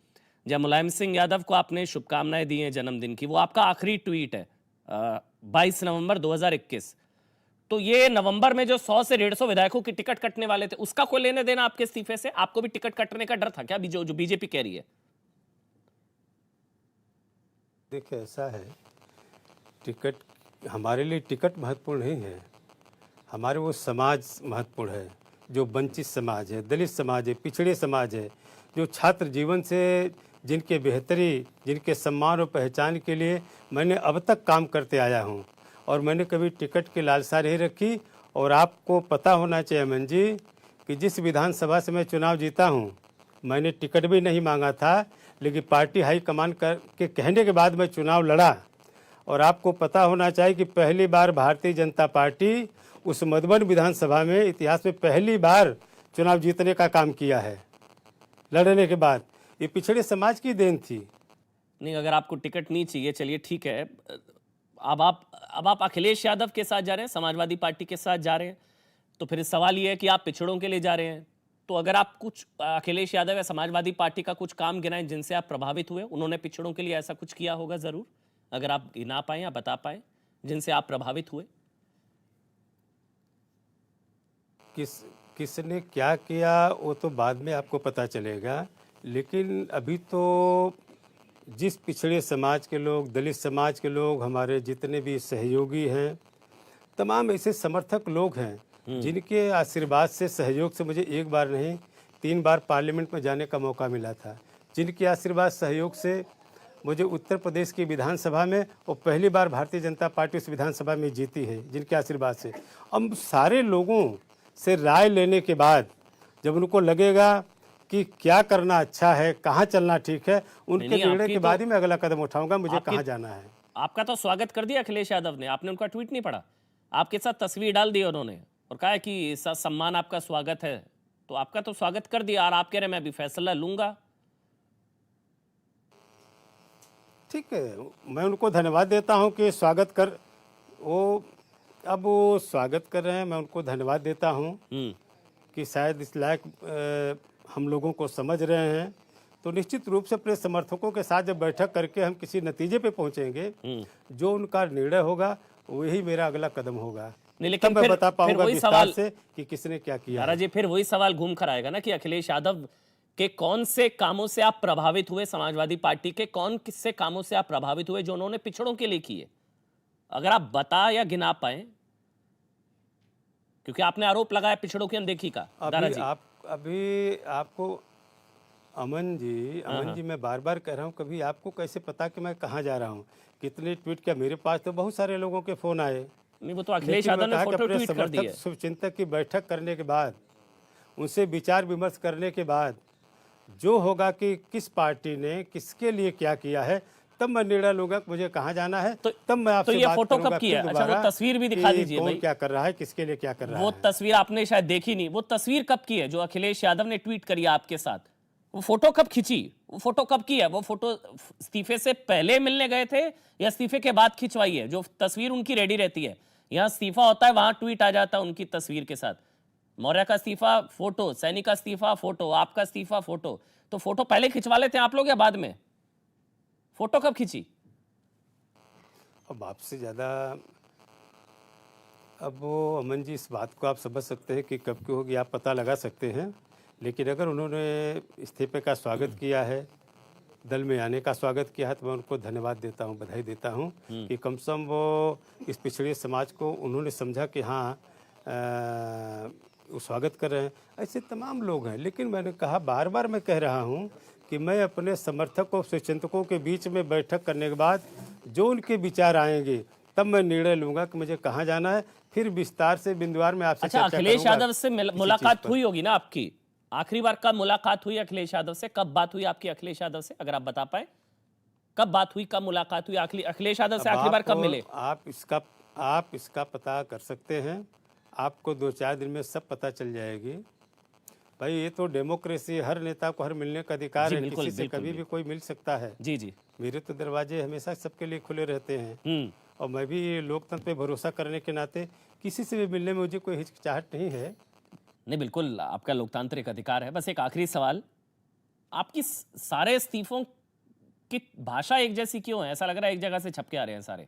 जब मुलायम सिंह यादव को आपने शुभकामनाएं दी हैं जन्मदिन की। वो आपका आखिरी ट्वीट है 22 नवंबर 2021। तो ये नवंबर में जो 100 से 150 विधायकों की टिकट कटने वाले थे, उसका कोई लेने देना आपके इस्तीफे से? आपको भी टिकट कटने का डर था क्या, जो बीजेपी कह रही है? देखिए, ऐसा है, टिकट हमारे लिए टिकट महत्वपूर्ण नहीं है, हमारे वो समाज महत्वपूर्ण है, जो वंचित समाज है, दलित समाज है, पिछड़े समाज है, जो छात्र जीवन से जिनके बेहतरी, जिनके सम्मान और पहचान के लिए मैंने अब तक काम करते आया हूं, और मैंने कभी टिकट की लालसा नहीं रखी। और आपको पता होना चाहिए अमन जी कि जिस विधानसभा से मैं चुनाव जीता हूं, मैंने टिकट भी नहीं मांगा था, लेकिन पार्टी हाईकमान के कहने के बाद मैं चुनाव लड़ा। और आपको पता होना चाहिए कि पहली बार भारतीय जनता पार्टी उस मधुबन विधानसभा में इतिहास में पहली बार चुनाव जीतने का काम किया है लड़ने के बाद। ये पिछड़े समाज की देन थी। नहीं, अगर आपको टिकट नहीं चाहिए, चलिए ठीक है, अब आप अखिलेश यादव के साथ जा रहे हैं, समाजवादी पार्टी के साथ जा रहे हैं, तो फिर सवाल ये है कि आप पिछड़ों के लिए जा रहे हैं। तो अगर आप कुछ अखिलेश यादव या समाजवादी पार्टी का कुछ काम गिनाएं जिनसे आप प्रभावित हुए, उन्होंने पिछड़ों के लिए ऐसा कुछ किया होगा जरूर, अगर आप गिना पाए या बता पाए जिनसे आप प्रभावित हुए। किसने क्या किया वो तो बाद में आपको पता चलेगा, लेकिन अभी तो जिस पिछड़े समाज के लोग, दलित समाज के लोग, हमारे जितने भी सहयोगी हैं, तमाम ऐसे समर्थक लोग हैं जिनके आशीर्वाद से, सहयोग से मुझे एक बार नहीं 3 बार पार्लियामेंट में जाने का मौका मिला था, जिनके आशीर्वाद सहयोग से मुझे उत्तर प्रदेश की विधानसभा में और पहली बार भारतीय जनता पार्टी उस विधानसभा में जीती है, जिनके आशीर्वाद से। हम सारे लोगों से राय लेने के बाद जब उनको लगेगा कि क्या करना अच्छा है, कहाँ चलना ठीक है, उनके निर्णय के बाद ही मैं अगला कदम उठाऊंगा, मुझे कहाँ जाना है। आपका तो स्वागत कर दिया अखिलेश यादव ने, आपने उनका ट्वीट नहीं पढ़ा, आपके साथ तस्वीर डाल दी उन्होंने और कहा कि सम्मान आपका स्वागत है, तो आपका तो स्वागत कर दिया और आप कह रहे मैं अभी फैसला लूंगा। ठीक है, मैं उनको धन्यवाद देता हूं कि स्वागत कर, वो स्वागत कर रहे हैं, मैं उनको धन्यवाद देता हूं कि शायद इस लायक हम लोगों को समझ रहे हैं। तो निश्चित रूप से अपने समर्थकों के साथ जब बैठक करके हम किसी नतीजे पे पहुंचेंगे, जो उनका निर्णय होगा वही मेरा अगला कदम होगा। नहीं, लेकिन मैं बता पाऊंगा विस्तार से कि किसने क्या किया। दारा जी, फिर वही सवाल घूम कर आएगा ना कि अखिलेश यादव के कौन से कामों से आप प्रभावित हुए, समाजवादी पार्टी के कौन किससे कामों से आप प्रभावित हुए जो उन्होंने पिछड़ों के लिए किए, अगर आप बता या गिना पाए, क्योंकि आपने आरोप लगाया पिछड़ों की अनदेखी का। दारा जी, अभी आपको अमन जी मैं बार बार कह रहा हूँ, कभी आपको कैसे पता कि मैं कहाँ जा रहा हूँ, कितने ट्वीट किया? मेरे पास तो बहुत सारे लोगों के फोन आए। नहीं, वो तो अखिलेश यादव ने फोटो ट्वीट कर दिए। शुभचिंतक की बैठक करने के बाद, उनसे विचार विमर्श करने के बाद जो होगा कि किस पार्टी ने किसके लिए क्या किया है, तब मैं निर्णय लूंगा मुझे कहाँ जाना है। तो तब मैं आपसे ये बात फोटो करूंगा। कब की है? अच्छा, वो तस्वीर भी दिखा दीजिए भाई, क्या कर रहा है, किसके लिए क्या कर रहा है। वो तस्वीर आपने शायद देखी नहीं, वो तस्वीर कब की है जो अखिलेश यादव ने ट्वीट करी आपके साथ? वो फोटो कब खींची? वो फोटो कब की है? वो फोटो इस्तीफे से पहले मिलने गए थे या इस्तीफे के बाद खिंचवाई है? जो तस्वीर उनकी रेडी रहती है, यहाँ इस्तीफा होता है, वहां ट्वीट आ जाता है उनकी तस्वीर के साथ। मौर्य का इस्तीफा फोटो, सैनी का इस्तीफा फोटो, आपका इस्तीफा फोटो। तो फोटो पहले खिंचवा लेते हैं आप लोग या बाद में? फोटो कब खींची? अब आपसे ज़्यादा अब वो अमन जी, इस बात को आप समझ सकते हैं कि कब की होगी, आप पता लगा सकते हैं। लेकिन अगर उन्होंने इस्तीफे का स्वागत किया है, दल में आने का स्वागत किया है, तो मैं उनको धन्यवाद देता हूँ, बधाई देता हूँ कि कम से कम वो इस पिछड़े समाज को उन्होंने समझा कि हाँ वो स्वागत कर रहे हैं। ऐसे तमाम लोग हैं। लेकिन मैंने कहा, बार बार मैं कह रहा हूँ कि मैं अपने समर्थकों और स्वचिंतकों के बीच में बैठक करने के बाद जो उनके विचार आएंगे तब मैं निर्णय लूंगा कि मुझे कहाँ जाना है। फिर विस्तार से बिंदुवार में आपसे अच्छा, चर्चा अखिलेश करूंगा यादव से किसी मुलाकात चीज़ पर। हुई होगी ना आपकी? आखिरी बार कब मुलाकात हुई अखिलेश यादव से? कब बात हुई आपकी अखिलेश यादव से, अगर आप बता पाए? कब बात हुई, कब मुलाकात हुई अखिलेश यादव से? अब आखिरी बार कब आप मिले? आप इसका पता कर सकते हैं। आपको 2-4 दिन में सब पता चल जाएगी। भाई, ये तो डेमोक्रेसी, हर नेता को हर मिलने का अधिकार जी, है। बिल्कुल, किसी से बिल्कुल, कभी भी कोई मिल सकता है। जी जी। मेरे तो दरवाजे हमेशा सबके लिए खुले रहते हैं। और मैं भी लोकतंत्र पे भरोसा करने के नाते किसी से भी मिलने में मुझे कोई हिचकिचाहट नहीं है। नहीं, बिल्कुल आपका लोकतांत्रिक अधिकार है। बस एक आखिरी सवाल, आपकी सारे इस्तीफों की भाषा एक जैसी क्यों है? ऐसा लग रहा है एक जगह से छपके आ रहे हैं सारे।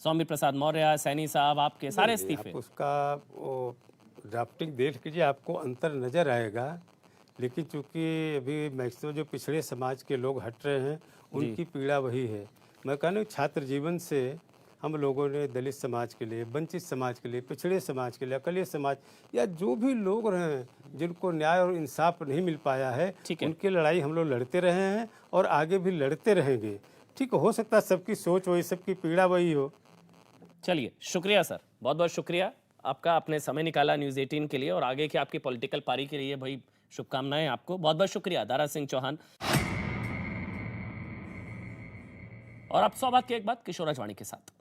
सौम्य प्रसाद मौर्य, सैनी साहब, आपके सारे नहीं, इस्तीफे। आप उसका वो ड्राफ्टिंग देख लीजिए, आपको अंतर नज़र आएगा। लेकिन चूंकि अभी मैक्सिमम जो पिछड़े समाज के लोग हट रहे हैं, उनकी पीड़ा वही है। मैं कहना, छात्र जीवन से हम लोगों ने दलित समाज के लिए, वंचित समाज के लिए, पिछड़े समाज के लिए, अकलियत समाज या जो भी लोग रहे हैं जिनको न्याय और इंसाफ नहीं मिल पाया है, उनकी लड़ाई हम लोग लड़ते रहे हैं और आगे भी लड़ते रहेंगे। ठीक, हो सकता है सबकी सोच वही, सबकी पीड़ा वही हो। चलिए, शुक्रिया सर, बहुत बहुत शुक्रिया आपका, आपने समय निकाला न्यूज़ 18 के लिए और आगे की आपकी पॉलिटिकल पारी के लिए भाई शुभकामनाएं आपको। बहुत बहुत शुक्रिया दारा सिंह चौहान। और अब सौभाग्य के एक बात किशोर राजवाणी के साथ।